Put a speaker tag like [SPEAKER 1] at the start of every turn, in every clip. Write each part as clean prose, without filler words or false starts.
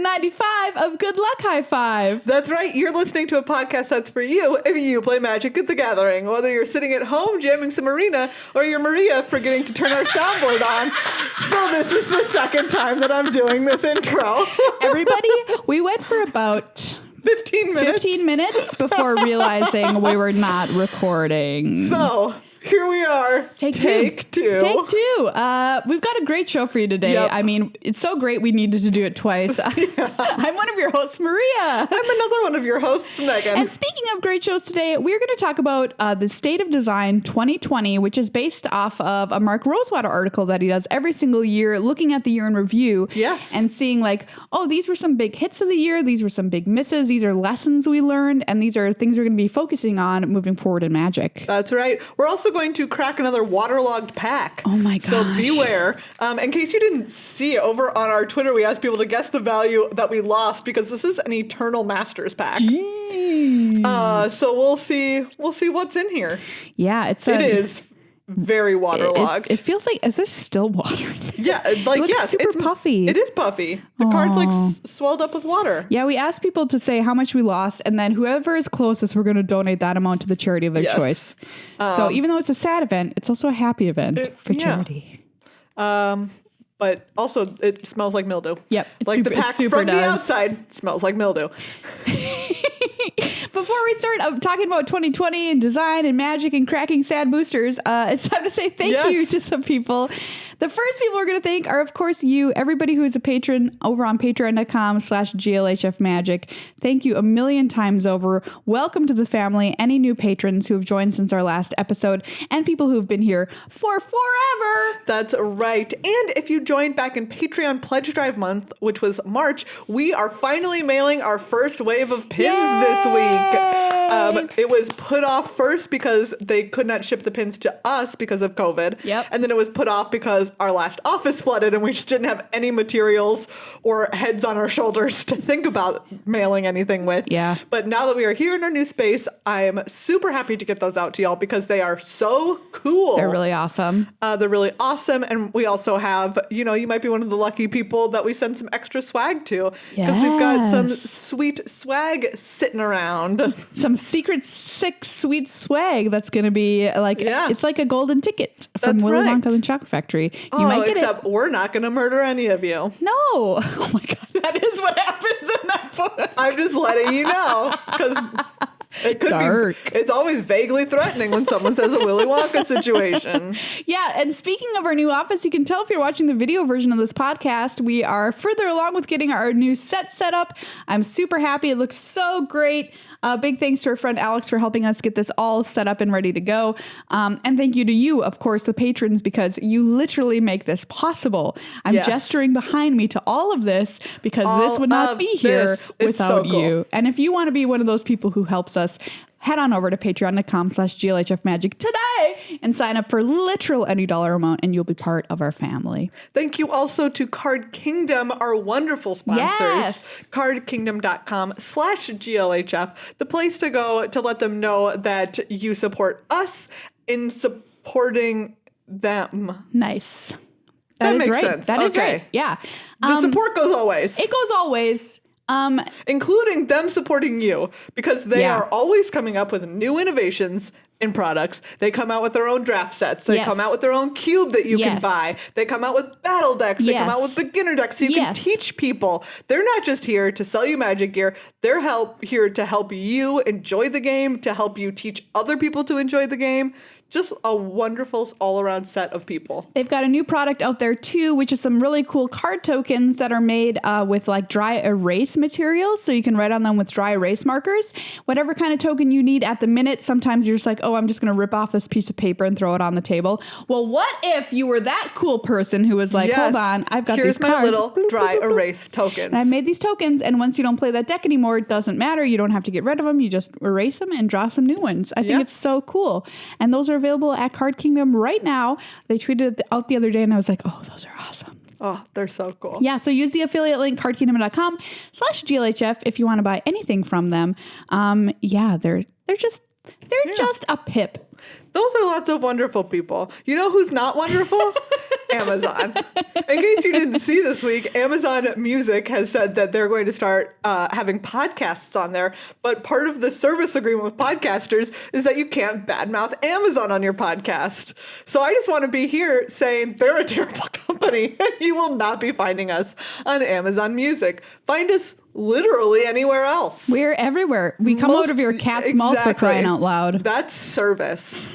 [SPEAKER 1] 95 of Good Luck High Five.
[SPEAKER 2] That's right. You're listening to a podcast that's for you if you play Magic at the Gathering. Whether you're sitting at home jamming some Arena or you're Maria forgetting to turn our soundboard on. So this is the second time that I'm doing this intro.
[SPEAKER 1] Everybody, we went for about
[SPEAKER 2] 15
[SPEAKER 1] minutes before realizing we were not recording.
[SPEAKER 2] So here we are. Take two.
[SPEAKER 1] We've got a great show for you today. Yep. I mean, it's so great we needed to do it twice. Yeah. I'm one of your hosts, Maria.
[SPEAKER 2] I'm another one of your hosts, Meghan.
[SPEAKER 1] And speaking of great shows today, we're going to talk about the State of Design 2020, which is based off of a Mark Rosewater article that he does every single year, looking at the year in review.
[SPEAKER 2] Yes.
[SPEAKER 1] And seeing like, oh, these were some big hits of the year. These were some big misses. These are lessons we learned. And these are things we're going to be focusing on moving forward in Magic.
[SPEAKER 2] That's right. We're also going to crack another waterlogged pack.
[SPEAKER 1] Oh my gosh.
[SPEAKER 2] So beware. In case you didn't see, over on our Twitter, we asked people to guess the value that we lost because this is an Eternal Masters pack.
[SPEAKER 1] Jeez.
[SPEAKER 2] So we'll see what's in here.
[SPEAKER 1] Yeah,
[SPEAKER 2] it is very waterlogged.
[SPEAKER 1] It feels like, is there still water in there?
[SPEAKER 2] Yeah, like,
[SPEAKER 1] it looks super puffy.
[SPEAKER 2] It is puffy. The card's like swelled up with water.
[SPEAKER 1] Yeah, we asked people to say how much we lost, and then whoever is closest, we're going to donate that amount to the charity of their choice. So even though it's a sad event, it's also a happy event for charity.
[SPEAKER 2] But also, it smells like mildew.
[SPEAKER 1] Yep.
[SPEAKER 2] Like the pack from the outside smells like mildew.
[SPEAKER 1] Before we start talking about 2020 and design and Magic and cracking sad boosters, it's time to say thank you to some people. The first people we're going to thank are, of course, you, everybody who is a patron over on patreon.com/GLHFmagic. Thank you a million times over. Welcome to the family. Any new patrons who have joined since our last episode and people who have been here for forever.
[SPEAKER 2] That's right. And if you joined back in Patreon Pledge Drive month, which was March, we are finally mailing our first wave of pins this week. It was put off first because they could not ship the pins to us because of COVID.
[SPEAKER 1] Yep.
[SPEAKER 2] And then it was put off because our last office flooded and we just didn't have any materials or heads on our shoulders to think about mailing anything with.
[SPEAKER 1] Yeah.
[SPEAKER 2] But now that we are here in our new space, I am super happy to get those out to y'all because they are so cool.
[SPEAKER 1] They're really awesome.
[SPEAKER 2] And we also have, you might be one of the lucky people that we send some extra swag to because we've got some sweet swag sitting around.
[SPEAKER 1] Some secret sick sweet swag that's going to be like, it's like a golden ticket from Willy Wonka and Chocolate Factory. You might get
[SPEAKER 2] except we're not going to murder any of you.
[SPEAKER 1] No. Oh my God. That is what happens in that book.
[SPEAKER 2] I'm just letting you know because it could be. It's always vaguely threatening when someone says a Willy Wonka situation.
[SPEAKER 1] Yeah. And speaking of our new office, you can tell if you're watching the video version of this podcast, we are further along with getting our new set up. I'm super happy. It looks so great. Big thanks to our friend Alex for helping us get this all set up and ready to go. And thank you to you, of course, the patrons, because you literally make this possible. I'm gesturing behind me to all of this because this would not be here without you. And if you want to be one of those people who helps us, head on over to patreon.com/GLHFmagic today and sign up for literal any dollar amount and you'll be part of our family.
[SPEAKER 2] Thank you also to Card Kingdom, our wonderful sponsors.
[SPEAKER 1] Yes.
[SPEAKER 2] cardkingdom.com/GLHF, the place to go to let them know that you support us in supporting them.
[SPEAKER 1] Nice.
[SPEAKER 2] That
[SPEAKER 1] is
[SPEAKER 2] makes
[SPEAKER 1] right.
[SPEAKER 2] sense.
[SPEAKER 1] That is right. Yeah.
[SPEAKER 2] The support goes always.
[SPEAKER 1] It goes always.
[SPEAKER 2] Including them supporting you because they are always coming up with new innovations in products. They come out with their own draft sets. They come out with their own cube that you can buy. They come out with battle decks. They come out with beginner decks so you can teach people. They're not just here to sell you Magic gear. They're here to help you enjoy the game, to help you teach other people to enjoy the game. Just a wonderful all-around set of people.
[SPEAKER 1] They've got a new product out there too, which is some really cool card tokens that are made with like dry erase materials. So you can write on them with dry erase markers. Whatever kind of token you need at the minute. Sometimes you're just like, oh, I'm just going to rip off this piece of paper and throw it on the table. Well, what if you were that cool person who was like, hold on, I've got these cards.
[SPEAKER 2] Here's my little dry erase tokens.
[SPEAKER 1] And I made these tokens. And once you don't play that deck anymore, it doesn't matter. You don't have to get rid of them. You just erase them and draw some new ones. I think it's so cool. And those are available at Card Kingdom right now. They tweeted it out the other day and I was like, oh, those are awesome.
[SPEAKER 2] Oh, they're so cool.
[SPEAKER 1] Yeah, so use the affiliate link cardkingdom.com/GLHF if you want to buy anything from them. They're just a pip.
[SPEAKER 2] Those are lots of wonderful people. You know who's not wonderful? Amazon. In case you didn't see this week, Amazon Music has said that they're going to start having podcasts on there. But part of the service agreement with podcasters is that you can't badmouth Amazon on your podcast. So I just want to be here saying they're a terrible company. You will not be finding us on Amazon Music. Find us literally anywhere else.
[SPEAKER 1] We're everywhere. We come out of your cat's mouth for crying out loud.
[SPEAKER 2] That's service.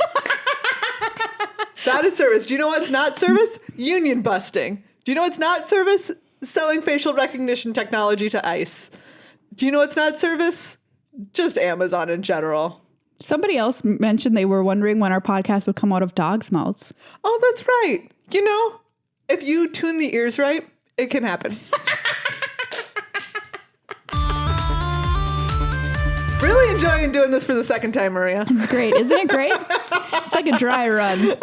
[SPEAKER 2] That is service. Do you know what's not service? Union busting. Do you know what's not service? Selling facial recognition technology to ICE. Do you know what's not service? Just Amazon in general.
[SPEAKER 1] Somebody else mentioned they were wondering when our podcast would come out of dogs' mouths.
[SPEAKER 2] Oh, that's right. You know, if you tune the ears right, it can happen. Really enjoying doing this for the second time, Maria.
[SPEAKER 1] It's great. Isn't it great? It's like a dry run.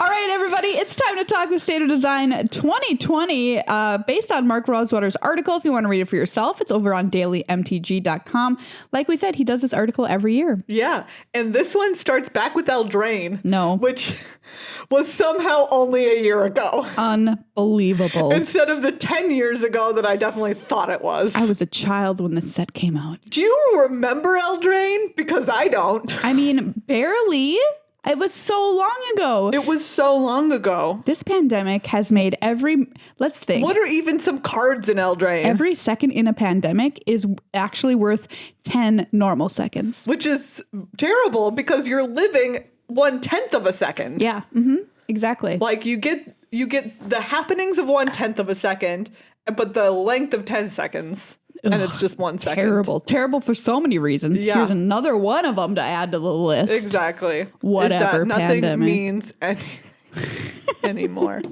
[SPEAKER 1] All right, everybody, it's time to talk the State of Design 2020 based on Mark Rosewater's article. If you want to read it for yourself, it's over on dailymtg.com. Like we said, he does this article every year.
[SPEAKER 2] Yeah, and this one starts back with Eldraine.
[SPEAKER 1] No.
[SPEAKER 2] Which was somehow only a year ago.
[SPEAKER 1] Unbelievable.
[SPEAKER 2] Instead of the 10 years ago that I definitely thought it was.
[SPEAKER 1] I was a child when the set came out.
[SPEAKER 2] Do you remember Eldraine? Because I don't.
[SPEAKER 1] I mean, barely. It was so long ago.
[SPEAKER 2] It was so long ago.
[SPEAKER 1] This pandemic has made let's think.
[SPEAKER 2] What are even some cards in Eldraine?
[SPEAKER 1] Every second in a pandemic is actually worth 10 normal seconds.
[SPEAKER 2] Which is terrible because you're living 1/10 of a second.
[SPEAKER 1] Yeah, exactly.
[SPEAKER 2] Like you get the happenings of 1/10 of a second, but the length of 10 seconds. And it's just 1 second.
[SPEAKER 1] Terrible for so many reasons. Yeah. Here's another one of them to add to the list.
[SPEAKER 2] Exactly.
[SPEAKER 1] Whatever.
[SPEAKER 2] Is that nothing
[SPEAKER 1] pandemic
[SPEAKER 2] means anymore.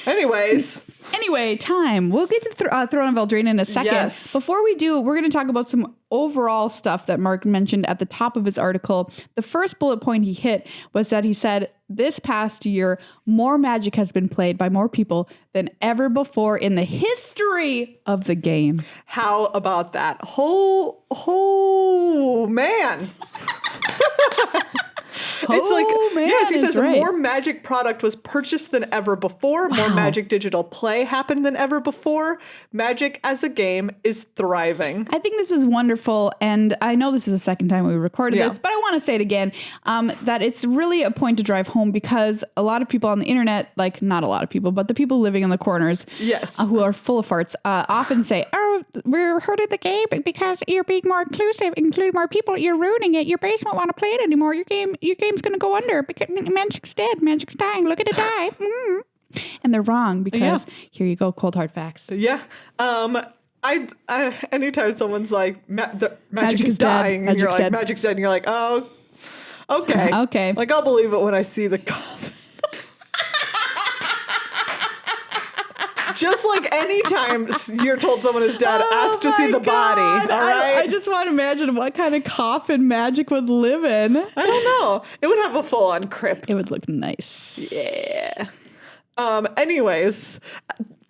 [SPEAKER 2] Anyways.
[SPEAKER 1] Anyway, time. We'll get to Throne of Eldraine in a second.
[SPEAKER 2] Yes.
[SPEAKER 1] Before we do, we're going to talk about some overall stuff that Mark mentioned at the top of his article. The first bullet point he hit was that he said, this past year, more Magic has been played by more people than ever before in the history of the game.
[SPEAKER 2] How about that? Man. It's like, man, yes, he says right. More Magic product was purchased than ever before. Wow. More Magic digital play happened than ever before. Magic as a game is thriving.
[SPEAKER 1] I think this is wonderful. And I know this is the second time we recorded this, but I want to say it again, that it's really a point to drive home because a lot of people on the internet, like not a lot of people, but the people living in the corners who are full of farts, often say, oh, we're hurting the game because you're being more inclusive, include more people. You're ruining it. Your base won't want to play it anymore. Your game's going to go under because Magic's dead. Magic's dying. Look at it die. And they're wrong because here you go, cold hard facts.
[SPEAKER 2] Yeah. I anytime someone's like magic is dying, and you're like magic's dead, and you're like, oh, okay,
[SPEAKER 1] okay.
[SPEAKER 2] Like I'll believe it when I see the coffin. Just like anytime you're told someone is dead, ask to see the body. All right?
[SPEAKER 1] I just want to imagine what kind of coffin Magic would live in.
[SPEAKER 2] I don't know. It would have a full-on crypt.
[SPEAKER 1] It would look nice.
[SPEAKER 2] Yeah. Anyways,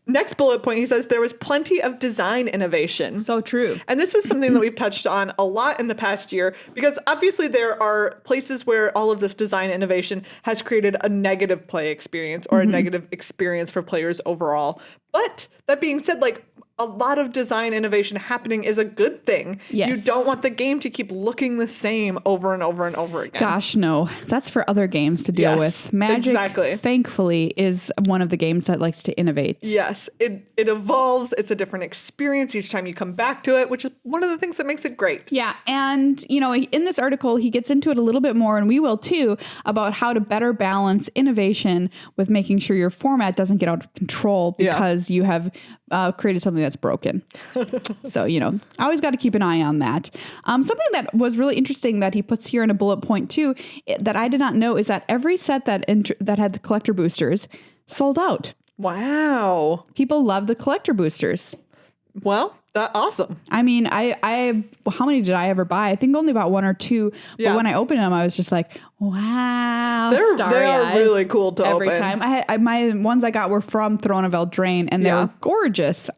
[SPEAKER 2] next bullet point, he says there was plenty of design innovation.
[SPEAKER 1] So true.
[SPEAKER 2] And this is something that we've touched on a lot in the past year because obviously there are places where all of this design innovation has created a negative play experience or a negative experience for players overall. But that being said, like a lot of design innovation happening is a good thing.
[SPEAKER 1] Yes.
[SPEAKER 2] You don't want the game to keep looking the same over and over and over again.
[SPEAKER 1] Gosh, no. That's for other games to deal with. Magic, thankfully, is one of the games that likes to innovate.
[SPEAKER 2] Yes. It evolves. It's a different experience each time you come back to it, which is one of the things that makes it great.
[SPEAKER 1] Yeah. And, you know, in this article, he gets into it a little bit more, and we will too, about how to better balance innovation with making sure your format doesn't get out of control because you have created something that's broken. So, you know, I always got to keep an eye on that. Something that was really interesting that he puts here in a bullet point too, that I did not know, is that every set that had the collector boosters sold out.
[SPEAKER 2] Wow.
[SPEAKER 1] People love the collector boosters.
[SPEAKER 2] Well, That's awesome.
[SPEAKER 1] I mean, I how many did I ever buy? I think only about 1 or 2. But when I opened them, I was just like, wow,
[SPEAKER 2] they are really cool to
[SPEAKER 1] every
[SPEAKER 2] open.
[SPEAKER 1] time. My ones I got were from Throne of Eldraine, and they were gorgeous,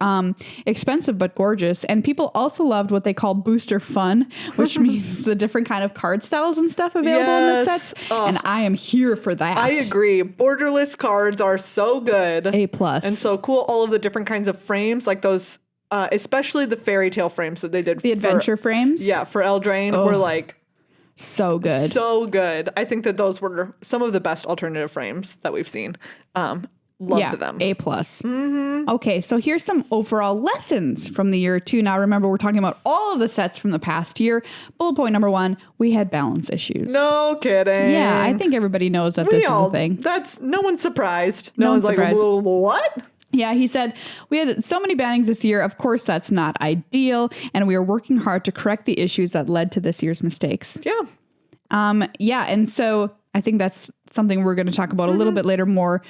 [SPEAKER 1] expensive but gorgeous. And people also loved what they call booster fun, which means the different kind of card styles and stuff available in the sets. And I am here for that.
[SPEAKER 2] I agree. Borderless cards are so good,
[SPEAKER 1] A+,
[SPEAKER 2] and so cool. All of the different kinds of frames, like those. Especially the fairy tale frames that they did.
[SPEAKER 1] The adventure frames?
[SPEAKER 2] Yeah, for Eldraine were like...
[SPEAKER 1] So good.
[SPEAKER 2] So good. I think that those were some of the best alternative frames that we've seen. Loved them.
[SPEAKER 1] A+. Okay, so here's some overall lessons from the year 2. Now, remember, we're talking about all of the sets from the past year. Bullet point number 1, we had balance issues.
[SPEAKER 2] No kidding.
[SPEAKER 1] Yeah, I think everybody knows that this is a thing.
[SPEAKER 2] No one's surprised.
[SPEAKER 1] No one's surprised.
[SPEAKER 2] Like, what?
[SPEAKER 1] Yeah, he said, we had so many bannings this year. Of course, that's not ideal. And we are working hard to correct the issues that led to this year's mistakes.
[SPEAKER 2] Yeah.
[SPEAKER 1] Yeah. And so I think that's something we're going to talk about a little bit later, more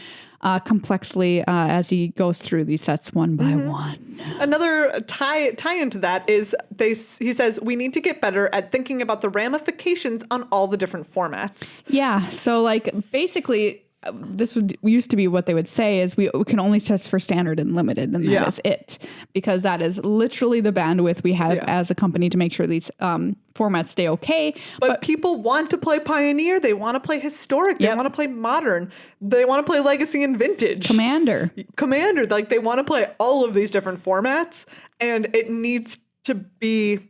[SPEAKER 1] complexly as he goes through these sets one by one.
[SPEAKER 2] Another tie into that is he says we need to get better at thinking about the ramifications on all the different formats.
[SPEAKER 1] Yeah. So like basically this used to be what they would say is we can only test for standard and limited, and that is it, because that is literally the bandwidth we have as a company to make sure these formats stay okay.
[SPEAKER 2] But people want to play Pioneer. They want to play Historic. They want to play Modern. They want to play Legacy and Vintage.
[SPEAKER 1] Commander.
[SPEAKER 2] Like they want to play all of these different formats, and it needs to be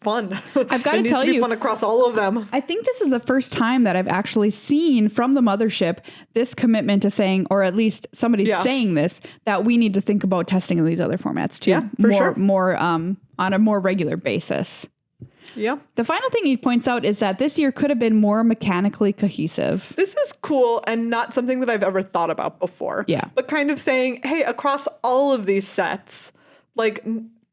[SPEAKER 2] fun.
[SPEAKER 1] I've got to tell you,
[SPEAKER 2] fun across all of them.
[SPEAKER 1] I think this is the first time that I've actually seen from the mothership this commitment to saying, or at least somebody saying this, that we need to think about testing in these other formats too.
[SPEAKER 2] Yeah, for sure.
[SPEAKER 1] More on a more regular basis.
[SPEAKER 2] Yeah.
[SPEAKER 1] The final thing he points out is that this year could have been more mechanically cohesive.
[SPEAKER 2] This is cool and not something that I've ever thought about before.
[SPEAKER 1] Yeah.
[SPEAKER 2] But kind of saying, hey, across all of these sets, like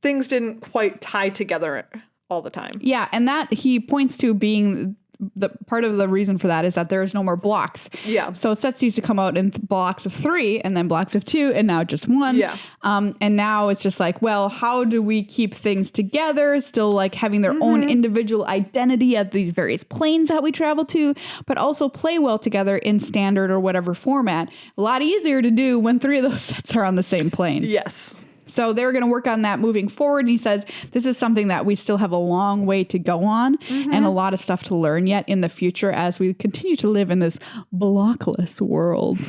[SPEAKER 2] things didn't quite tie together all the time.
[SPEAKER 1] Yeah, and that he points to being the part of the reason for that is that there is no more blocks.
[SPEAKER 2] Yeah.
[SPEAKER 1] So sets used to come out in blocks of 3 and then blocks of 2 and now just 1.
[SPEAKER 2] Yeah.
[SPEAKER 1] And now it's just like, well, how do we keep things together, still like having their own individual identity at these various planes that we travel to, but also play well together in standard or whatever format. A lot easier to do when 3 of those sets are on the same plane.
[SPEAKER 2] Yes.
[SPEAKER 1] So they're going to work on that moving forward. And he says this is something that we still have a long way to go on and a lot of stuff to learn yet in the future as we continue to live in this blockless world.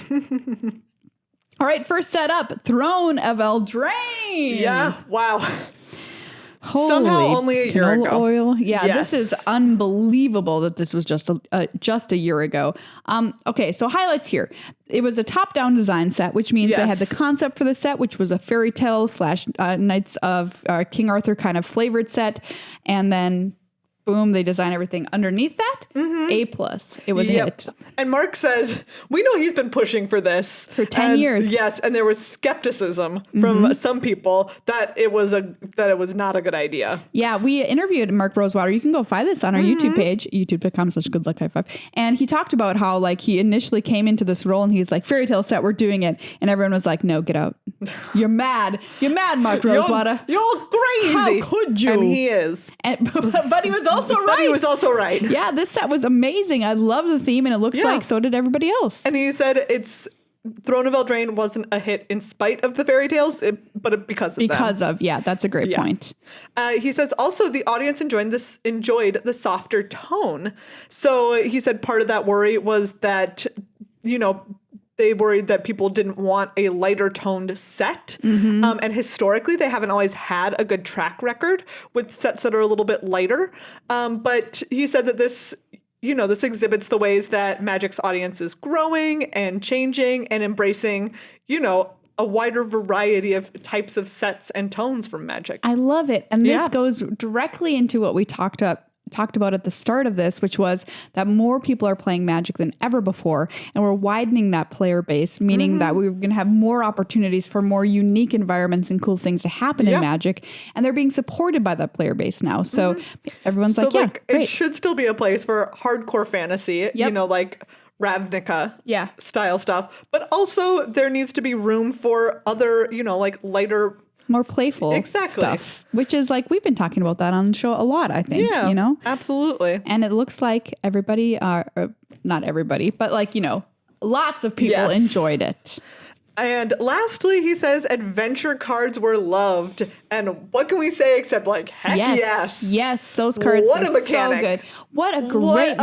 [SPEAKER 1] All right, first set up, Throne of Eldraine.
[SPEAKER 2] Yeah, wow.
[SPEAKER 1] Holy
[SPEAKER 2] somehow only a year
[SPEAKER 1] canola
[SPEAKER 2] ago.
[SPEAKER 1] Oil. Yeah,
[SPEAKER 2] Yes.
[SPEAKER 1] this is unbelievable that this was just a year ago. Okay, so highlights here. It was a top-down design set, which means they had the concept for the set, which was a fairy tale / Knights of King Arthur kind of flavored set, and then boom, they design everything underneath that. A+. It was a hit.
[SPEAKER 2] And Mark says, we know he's been pushing for this.
[SPEAKER 1] For 10 years.
[SPEAKER 2] Yes, and there was skepticism from some people that it was not a good idea.
[SPEAKER 1] Yeah, we interviewed Mark Rosewater. You can go find this on our YouTube page, youtube.com/goodluck55. And he talked about how like he initially came into this role and he's like, fairy tale set, we're doing it. And everyone was like, no, get out. You're mad. You're mad, Mark Rosewater.
[SPEAKER 2] You're crazy.
[SPEAKER 1] How could you?
[SPEAKER 2] And he is.
[SPEAKER 1] But he was also right.
[SPEAKER 2] But he was also right.
[SPEAKER 1] Yeah, this set was amazing. I love the theme, and it looks like so did everybody else.
[SPEAKER 2] And he said Throne of Eldraine wasn't a hit in spite of the fairy tales, but because of them.
[SPEAKER 1] Yeah, that's a great point.
[SPEAKER 2] He says also the audience enjoyed the softer tone. So he said part of that worry was that, they worried that people didn't want a lighter toned set. And historically, they haven't always had a good track record with sets that are a little bit lighter. But he said that this exhibits the ways that Magic's audience is growing and changing and embracing, a wider variety of types of sets and tones from Magic.
[SPEAKER 1] I love it. And this goes directly into what we talked about at the start of this, which was that more people are playing Magic than ever before. And we're widening that player base, meaning that we're going to have more opportunities for more unique environments and cool things to happen in Magic. And they're being supported by that player base now. So everyone's great.
[SPEAKER 2] It should still be a place for hardcore fantasy, like Ravnica style stuff. But also there needs to be room for other, like lighter
[SPEAKER 1] More playful stuff, which is like, we've been talking about that on the show a lot, I think.
[SPEAKER 2] Yeah,
[SPEAKER 1] you know?
[SPEAKER 2] Absolutely.
[SPEAKER 1] And it looks like everybody, not everybody, but like, lots of people enjoyed it.
[SPEAKER 2] And lastly, he says adventure cards were loved. And what can we say except like, heck yes.
[SPEAKER 1] Yes, those cards are so good. What a great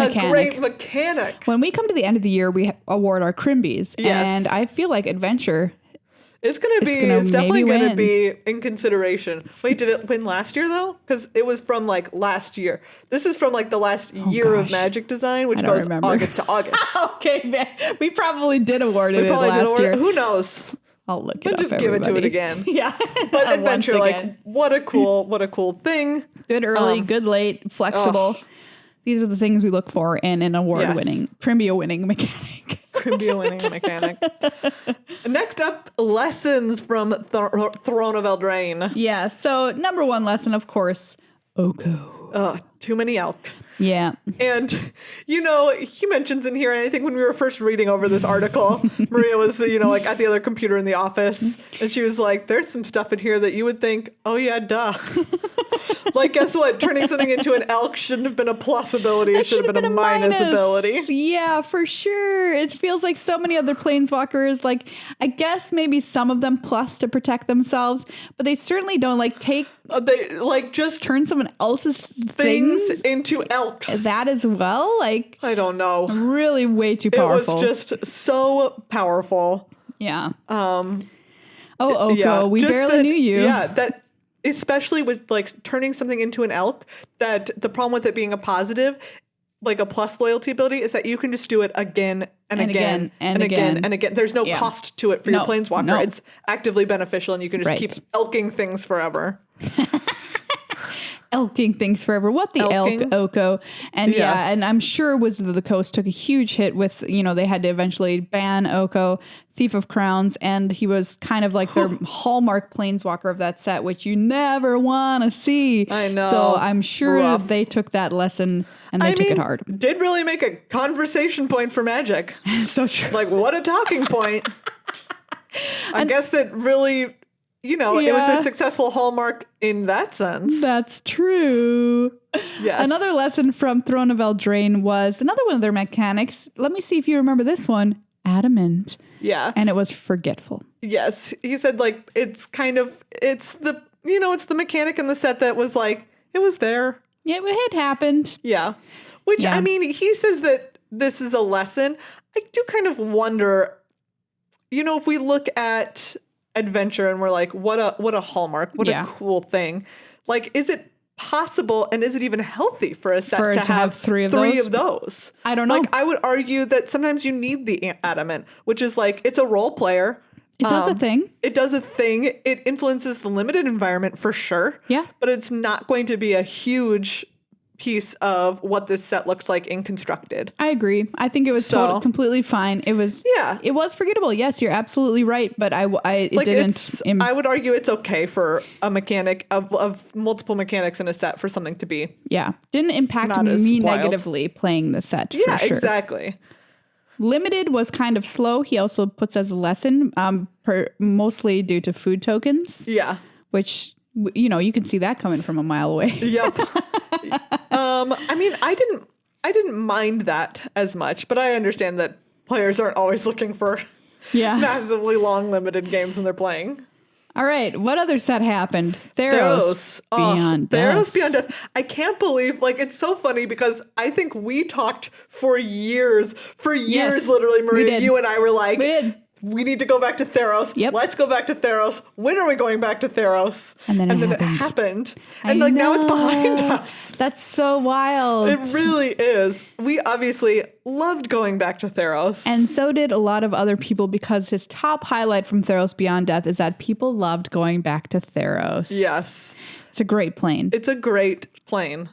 [SPEAKER 1] mechanic. When we come to the end of the year, we award our Crimbies. Yes. And I feel like adventure...
[SPEAKER 2] It's definitely going to be in consideration. Wait, did it win last year though? Because it was from like last year. This is from like the last year of Magic Design, which goes August to August.
[SPEAKER 1] Okay, we probably did award it last year.
[SPEAKER 2] Who knows?
[SPEAKER 1] I'll look it up.
[SPEAKER 2] Just give it to it again.
[SPEAKER 1] Yeah.
[SPEAKER 2] But adventure, like what a cool thing.
[SPEAKER 1] Good early, good late, flexible. These are the things we look for in an award-winning, Crimbia-winning mechanic.
[SPEAKER 2] Crimbia-winning mechanic. Next up, lessons from Throne of Eldraine.
[SPEAKER 1] Yeah, so number one lesson, of course, Oko.
[SPEAKER 2] Too many elk.
[SPEAKER 1] Yeah.
[SPEAKER 2] And, he mentions in here, and I think when we were first reading over this article, Maria was, like at the other computer in the office, and she was like, there's some stuff in here that you would think, oh yeah, duh. Like, guess what? Turning something into an elk shouldn't have been a plus ability. It should have been a minus ability.
[SPEAKER 1] Yeah, for sure. It feels like so many other planeswalkers, like, I guess maybe some of them plus to protect themselves, but they certainly don't take...
[SPEAKER 2] they just
[SPEAKER 1] turn someone else's things
[SPEAKER 2] into elks.
[SPEAKER 1] That as well? Like,
[SPEAKER 2] I don't know.
[SPEAKER 1] Really way too powerful.
[SPEAKER 2] It was just so powerful.
[SPEAKER 1] Yeah. Oko, we barely knew you.
[SPEAKER 2] Yeah, that... Especially with like turning something into an elk, that the problem with it being a positive, like a plus loyalty ability, is that you can just do it again and again and again and again. There's no cost to it for your planeswalker. No. It's actively beneficial, and you can just keep elking things forever.
[SPEAKER 1] Elking things forever. What the elk, Oko. And and I'm sure Wizards of the Coast took a huge hit with, they had to eventually ban Oko, Thief of Crowns, and he was kind of like their hallmark planeswalker of that set, which you never want to see.
[SPEAKER 2] I know.
[SPEAKER 1] So I'm sure they took that lesson and they took it hard.
[SPEAKER 2] Did really make a conversation point for Magic.
[SPEAKER 1] So true.
[SPEAKER 2] Like, what a talking point. I guess it really... it was a successful hallmark in that sense.
[SPEAKER 1] That's true.
[SPEAKER 2] Yes.
[SPEAKER 1] Another lesson from Throne of Eldraine was another one of their mechanics. Let me see if you remember this one. Adamant.
[SPEAKER 2] Yeah.
[SPEAKER 1] And it was forgetful.
[SPEAKER 2] Yes. He said, like, it's the mechanic in the set that was like, it was there.
[SPEAKER 1] Yeah, it happened.
[SPEAKER 2] Yeah. Which, I mean, he says that this is a lesson. I do kind of wonder, if we look at adventure and we're like, what a hallmark, what a cool thing. Like, is it possible and is it even healthy for a set to have three of those?
[SPEAKER 1] I don't know.
[SPEAKER 2] Like, I would argue that sometimes you need the adamant, which is like, it's a role player.
[SPEAKER 1] It does a thing.
[SPEAKER 2] It does a thing. It influences the limited environment for sure.
[SPEAKER 1] Yeah.
[SPEAKER 2] But it's not going to be a huge piece of what this set looks like in constructed.
[SPEAKER 1] I agree. I think it was completely fine. It was it was forgettable. Yes, you're absolutely right. But I
[SPEAKER 2] would argue it's okay for a mechanic of multiple mechanics in a set for something to be
[SPEAKER 1] didn't impact me negatively playing the set.
[SPEAKER 2] Yeah,
[SPEAKER 1] for sure.
[SPEAKER 2] Exactly.
[SPEAKER 1] Limited was kind of slow. He also puts as a lesson, mostly due to food tokens.
[SPEAKER 2] Yeah,
[SPEAKER 1] which you can see that coming from a mile away.
[SPEAKER 2] Yep. I mean, I didn't mind that as much, but I understand that players aren't always looking for massively long limited games when they're playing.
[SPEAKER 1] All right, what other set happened? Theros Beyond Death.
[SPEAKER 2] Theros Beyond Death. I can't believe, it's so funny because I think we talked for years, literally, Maria, you and I were like, we need to go back to Theros.
[SPEAKER 1] Yep.
[SPEAKER 2] Let's go back to Theros. When are we going back to Theros?
[SPEAKER 1] And then it
[SPEAKER 2] happened. And now it's behind us.
[SPEAKER 1] That's so wild.
[SPEAKER 2] It really is. We obviously loved going back to Theros.
[SPEAKER 1] And so did a lot of other people, because his top highlight from Theros Beyond Death is that people loved going back to Theros.
[SPEAKER 2] Yes.
[SPEAKER 1] It's a great plane.
[SPEAKER 2] It's a great plane.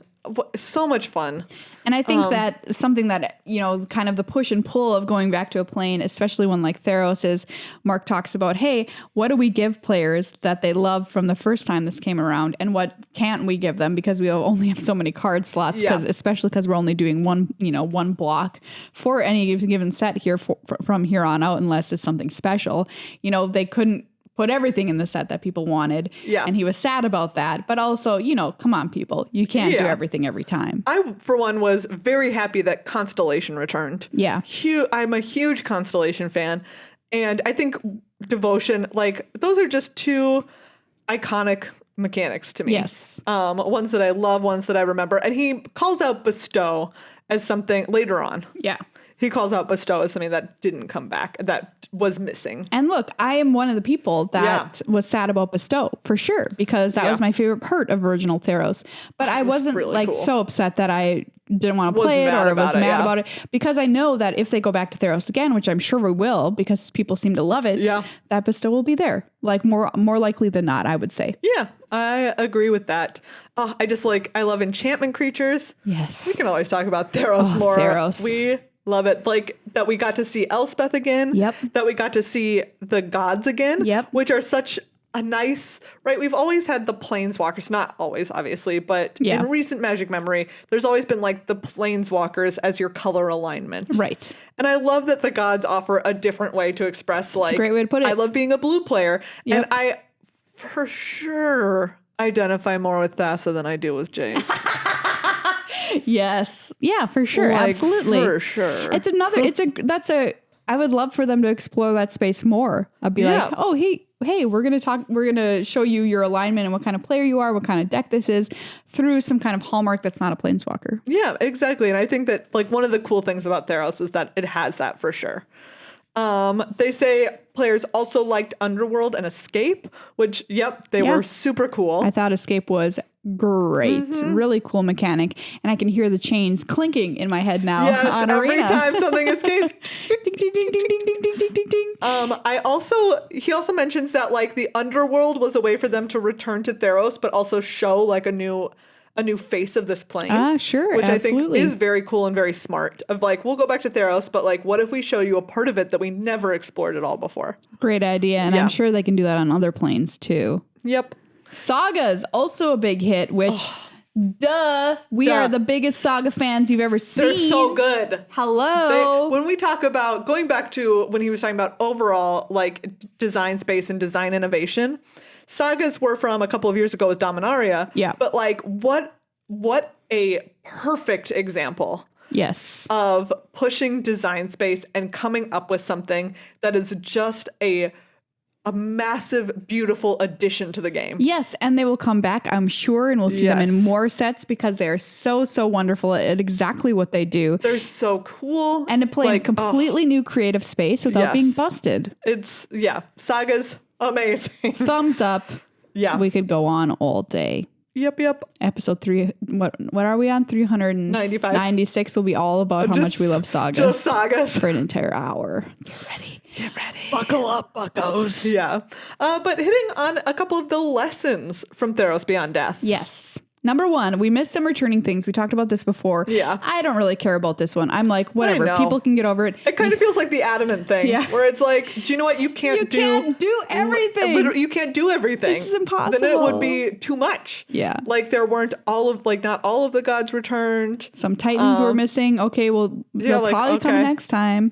[SPEAKER 2] So much fun.
[SPEAKER 1] And I think that something that, kind of the push and pull of going back to a plane, especially one like Theros, is Mark talks about, hey, what do we give players that they love from the first time this came around? And what can't we give them because we only have so many card slots, especially because we're only doing one block for any given set here from here on out, unless it's something special. They couldn't put everything in the set that people wanted.
[SPEAKER 2] Yeah.
[SPEAKER 1] And he was sad about that. But also, come on, people. You can't do everything every time.
[SPEAKER 2] I, for one, was very happy that Constellation returned.
[SPEAKER 1] Yeah.
[SPEAKER 2] I'm a huge Constellation fan. And I think Devotion, like, those are just two iconic mechanics to me.
[SPEAKER 1] Yes.
[SPEAKER 2] Ones that I love, ones that I remember. And he calls out Bestow as something later on.
[SPEAKER 1] Yeah.
[SPEAKER 2] He calls out Bestow as something that didn't come back, that was missing.
[SPEAKER 1] And look, I am one of the people that was sad about Bestow, for sure, because that was my favorite part of original Theros. But I wasn't really cool. So upset that I didn't want to play it or was mad about it, because I know that if they go back to Theros again, which I'm sure we will, because people seem to love it, that Bestow will be there. Like more likely than not, I would say.
[SPEAKER 2] Yeah, I agree with that. I love enchantment creatures.
[SPEAKER 1] Yes.
[SPEAKER 2] We can always talk about Theros more.
[SPEAKER 1] Theros.
[SPEAKER 2] We love it. Like that we got to see Elspeth again.
[SPEAKER 1] Yep.
[SPEAKER 2] That we got to see the gods again.
[SPEAKER 1] Yep.
[SPEAKER 2] Which are such a nice, right? We've always had the planeswalkers, not always, obviously, but in recent Magic memory, there's always been like the planeswalkers as your color alignment.
[SPEAKER 1] Right.
[SPEAKER 2] And I love that the gods offer a different way to express, like,
[SPEAKER 1] a great way to put it.
[SPEAKER 2] I love being a blue player. Yep. And I, for sure, identify more with Thassa than I do with Jace.
[SPEAKER 1] Yes. Yeah, for sure. Absolutely.
[SPEAKER 2] For sure.
[SPEAKER 1] I would love for them to explore that space more. I'd be like, oh, hey, we're going to show you your alignment and what kind of player you are, what kind of deck this is through some kind of hallmark that's not a planeswalker.
[SPEAKER 2] Yeah, exactly. And I think that like one of the cool things about Theros is that it has that for sure. They say players also liked Underworld and Escape, which, they were super cool.
[SPEAKER 1] I thought Escape was great. Really cool mechanic. And I can hear the chains clinking in my head now.
[SPEAKER 2] Yes,
[SPEAKER 1] on
[SPEAKER 2] every
[SPEAKER 1] Arena.
[SPEAKER 2] time something escapes.
[SPEAKER 1] Ding, ding, ding, ding, ding, ding, ding, ding, ding, ding.
[SPEAKER 2] He also mentions that like the Underworld was a way for them to return to Theros, but also show like a new face of this plane.
[SPEAKER 1] Sure.
[SPEAKER 2] Which
[SPEAKER 1] absolutely.
[SPEAKER 2] I think is very cool and very smart. Of like, we'll go back to Theros, but like, what if we show you a part of it that we never explored at all before?
[SPEAKER 1] Great idea. And I'm sure they can do that on other planes too.
[SPEAKER 2] Yep.
[SPEAKER 1] Sagas, also a big hit, which, we are the biggest Saga fans you've ever seen.
[SPEAKER 2] They're so good.
[SPEAKER 1] Hello.
[SPEAKER 2] When we talk about, going back to when he was talking about overall, like, design space and design innovation, Sagas were from a couple of years ago with Dominaria.
[SPEAKER 1] Yeah.
[SPEAKER 2] But, like, what a perfect example.
[SPEAKER 1] Yes.
[SPEAKER 2] Of pushing design space and coming up with something that is just a massive, beautiful addition to the game.
[SPEAKER 1] Yes, and they will come back, I'm sure, and we'll see them in more sets because they are so, so wonderful at exactly what they do.
[SPEAKER 2] They're so cool.
[SPEAKER 1] And to play in a completely new creative space without being busted.
[SPEAKER 2] It's, Saga's amazing.
[SPEAKER 1] Thumbs up.
[SPEAKER 2] Yeah.
[SPEAKER 1] We could go on all day.
[SPEAKER 2] Yep.
[SPEAKER 1] Episode 3, what are we on? 396 will be all about how much we love Sagas.
[SPEAKER 2] Just Sagas.
[SPEAKER 1] For an entire hour. Get ready.
[SPEAKER 2] Buckle up, buckos. Yeah. But hitting on a couple of the lessons from Theros Beyond Death.
[SPEAKER 1] Yes. Number 1, we missed some returning things. We talked about this before.
[SPEAKER 2] Yeah.
[SPEAKER 1] I don't really care about this one. I'm like, whatever. People can get over it.
[SPEAKER 2] It kind of feels like the adamant thing. Yeah. Where it's like, do you know what? You can't
[SPEAKER 1] do everything.
[SPEAKER 2] Literally, you can't do everything.
[SPEAKER 1] This is impossible.
[SPEAKER 2] Then it would be too much.
[SPEAKER 1] Yeah.
[SPEAKER 2] Like there weren't not all of the gods returned.
[SPEAKER 1] Some Titans were missing. Okay, well, they'll probably come next time.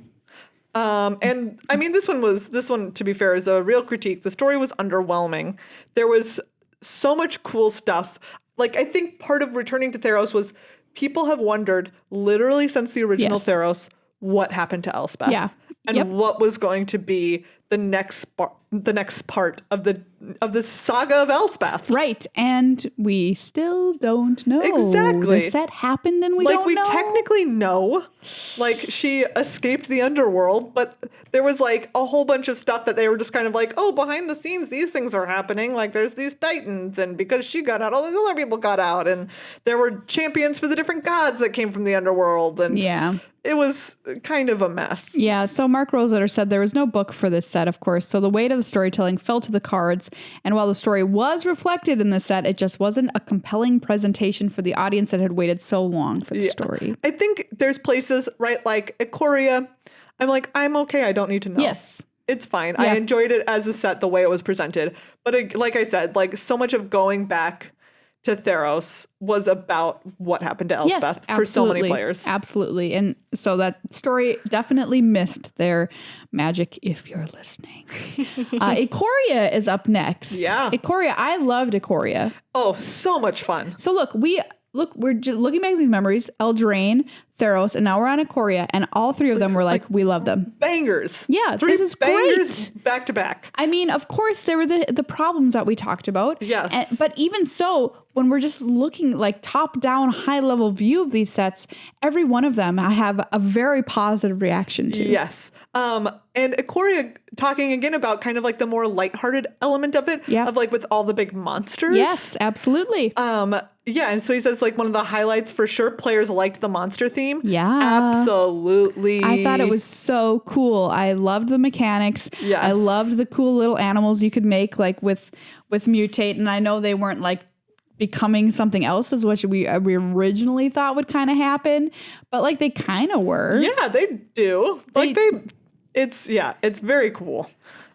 [SPEAKER 2] And I mean, this one, to be fair, is a real critique. The story was underwhelming. There was so much cool stuff. Like, I think part of returning to Theros was people have wondered, literally since the original Theros, what happened to Elspeth.
[SPEAKER 1] Yeah.
[SPEAKER 2] And what was going to be the next part of the saga of Elspeth.
[SPEAKER 1] Right. And we still don't know.
[SPEAKER 2] Exactly.
[SPEAKER 1] The set happened and we don't know.
[SPEAKER 2] Like, we technically know. Like, she escaped the underworld, but there was, like, a whole bunch of stuff that they were just kind of like, oh, behind the scenes, these things are happening. Like, there's these Titans, and because she got out, all these other people got out. And there were champions for the different gods that came from the underworld. And it was kind of a mess.
[SPEAKER 1] Yeah, so Mark Rosewater said there was no book for this set, of course, so the weight of the storytelling fell to the cards, and while the story was reflected in the set, it just wasn't a compelling presentation for the audience that had waited so long for the story.
[SPEAKER 2] I think there's places, right, like Ikoria, I'm like, I'm okay, I don't need to know.
[SPEAKER 1] Yes.
[SPEAKER 2] It's fine. I enjoyed it as a set the way it was presented. But like I said, like so much of going back to Theros was about what happened to Elspeth for so many players.
[SPEAKER 1] Absolutely. And so that story definitely missed their magic if you're listening. Ikoria is up next.
[SPEAKER 2] Yeah.
[SPEAKER 1] Ikoria. I loved Ikoria.
[SPEAKER 2] Oh, so much fun.
[SPEAKER 1] So we're just looking back at these memories, Eldraine, Theros, and now we're on Ikoria, and all three of them were like, we love them.
[SPEAKER 2] Bangers.
[SPEAKER 1] Yeah,
[SPEAKER 2] Three
[SPEAKER 1] this is
[SPEAKER 2] bangers
[SPEAKER 1] great.
[SPEAKER 2] Back to back.
[SPEAKER 1] I mean, of course, there were the problems that we talked about.
[SPEAKER 2] Yes.
[SPEAKER 1] But even so, when we're just looking like top-down, high-level view of these sets, every one of them I have a very positive reaction to.
[SPEAKER 2] Yes. And Ikoria talking again about kind of like the more lighthearted element of it, of like with all the big monsters.
[SPEAKER 1] Yes, absolutely.
[SPEAKER 2] Yeah, and so he says like one of the highlights for sure, players liked the monster theme.
[SPEAKER 1] Yeah.
[SPEAKER 2] Absolutely.
[SPEAKER 1] I thought it was so cool. I loved the mechanics.
[SPEAKER 2] Yes.
[SPEAKER 1] I loved the cool little animals you could make like with Mutate, and I know they weren't like becoming something else is what we originally thought would kind of happen, but like they kind of were.
[SPEAKER 2] Yeah, they do. It's very cool.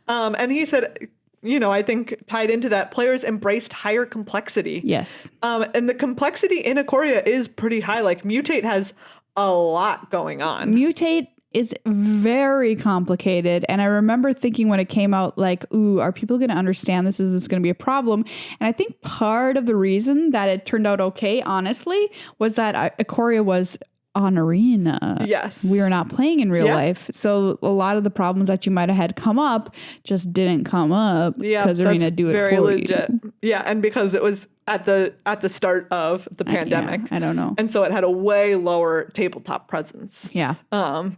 [SPEAKER 2] And he said, I think tied into that, players embraced higher complexity.
[SPEAKER 1] Yes.
[SPEAKER 2] And the complexity in Ikoria is pretty high. Like Mutate has a lot going on.
[SPEAKER 1] Mutate is very complicated. And I remember thinking when it came out, like, ooh, are people going to understand this? Is this going to be a problem? And I think part of the reason that it turned out okay, honestly, was that Ikoria was on Arena.
[SPEAKER 2] Yes.
[SPEAKER 1] We were not playing in real life. So a lot of the problems that you might have had come up just didn't come up because Arena do it
[SPEAKER 2] very
[SPEAKER 1] for
[SPEAKER 2] legit.
[SPEAKER 1] you.
[SPEAKER 2] Yeah, and because it was at the start of the pandemic.
[SPEAKER 1] I don't know.
[SPEAKER 2] And so it had a way lower tabletop presence.
[SPEAKER 1] Yeah.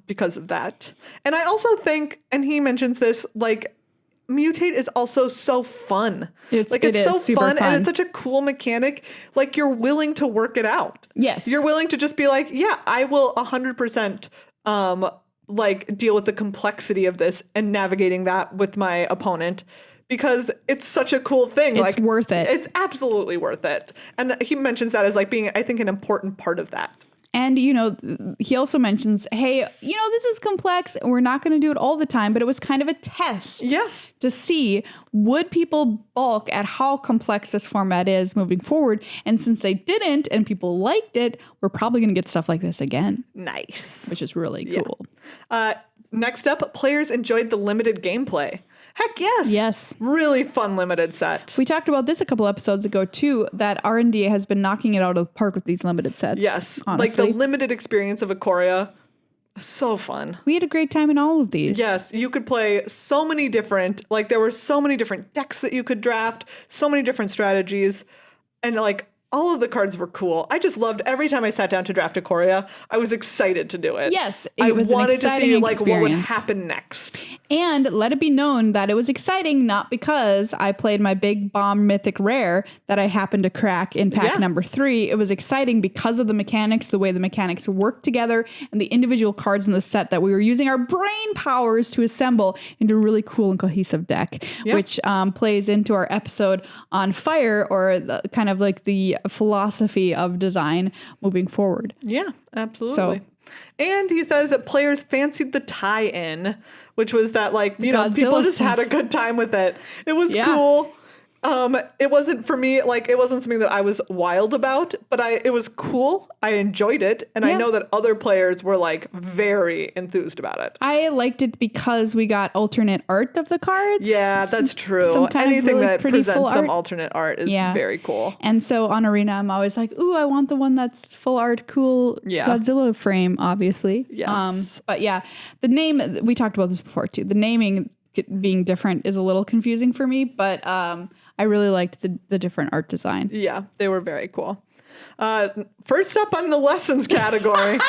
[SPEAKER 2] Because of that. And I also think, and he mentions this, like, Mutate is also so fun. It is so fun, and it's such a cool mechanic. Like, you're willing to work it out.
[SPEAKER 1] Yes.
[SPEAKER 2] You're willing to just be like, yeah, I will 100% like deal with the complexity of this and navigating that with my opponent because it's such a cool thing.
[SPEAKER 1] It's worth it.
[SPEAKER 2] It's absolutely worth it. And he mentions that as like being, I think, an important part of that.
[SPEAKER 1] And, he also mentions, hey, this is complex. We're not going to do it all the time, but it was kind of a test to see would people balk at how complex this format is moving forward. And since they didn't and people liked it, we're probably going to get stuff like this again.
[SPEAKER 2] Nice.
[SPEAKER 1] Which is really cool.
[SPEAKER 2] Next up, players enjoyed the limited gameplay. Heck yes.
[SPEAKER 1] Yes.
[SPEAKER 2] Really fun limited set.
[SPEAKER 1] We talked about this a couple episodes ago too, that R&D has been knocking it out of the park with these limited sets.
[SPEAKER 2] Yes.
[SPEAKER 1] Honestly.
[SPEAKER 2] Like the limited experience of Ikoria. So fun.
[SPEAKER 1] We had a great time in all of these.
[SPEAKER 2] Yes. You could play so many different, like there were so many different decks that you could draft, so many different strategies. And like all of the cards were cool. I just loved every time I sat down to draft Ikoria, I was excited to do it.
[SPEAKER 1] Yes,
[SPEAKER 2] I wanted to see like what would
[SPEAKER 1] experience.
[SPEAKER 2] happen next.
[SPEAKER 1] And let it be known that it was exciting not because I played my big bomb mythic rare that I happened to crack in pack number 3. It was exciting because of the mechanics, the way the mechanics work together, and the individual cards in the set that we were using our brain powers to assemble into a really cool and cohesive deck, which plays into our episode on fire, or kind of like the philosophy of design moving forward.
[SPEAKER 2] Yeah, absolutely. And he says that players fancied the tie-in, which was that like,
[SPEAKER 1] Godzilla
[SPEAKER 2] people just
[SPEAKER 1] stuff.
[SPEAKER 2] had a good time with it. It was cool. It wasn't for me, like it wasn't something that I was wild about, but it was cool. I enjoyed it. And I know that other players were like very enthused about it.
[SPEAKER 1] I liked it because we got alternate art of the cards.
[SPEAKER 2] Yeah, that's true.
[SPEAKER 1] Some kind
[SPEAKER 2] Anything
[SPEAKER 1] of really
[SPEAKER 2] that
[SPEAKER 1] pretty
[SPEAKER 2] presents
[SPEAKER 1] full
[SPEAKER 2] some
[SPEAKER 1] art.
[SPEAKER 2] alternate art is very cool.
[SPEAKER 1] And so on Arena, I'm always like, ooh, I want the one that's full art, cool Godzilla frame, obviously.
[SPEAKER 2] Yes.
[SPEAKER 1] But yeah, the name, we talked about this before too. The naming being different is a little confusing for me, but I really liked the different art design.
[SPEAKER 2] Yeah, they were very cool. First up on the lessons category.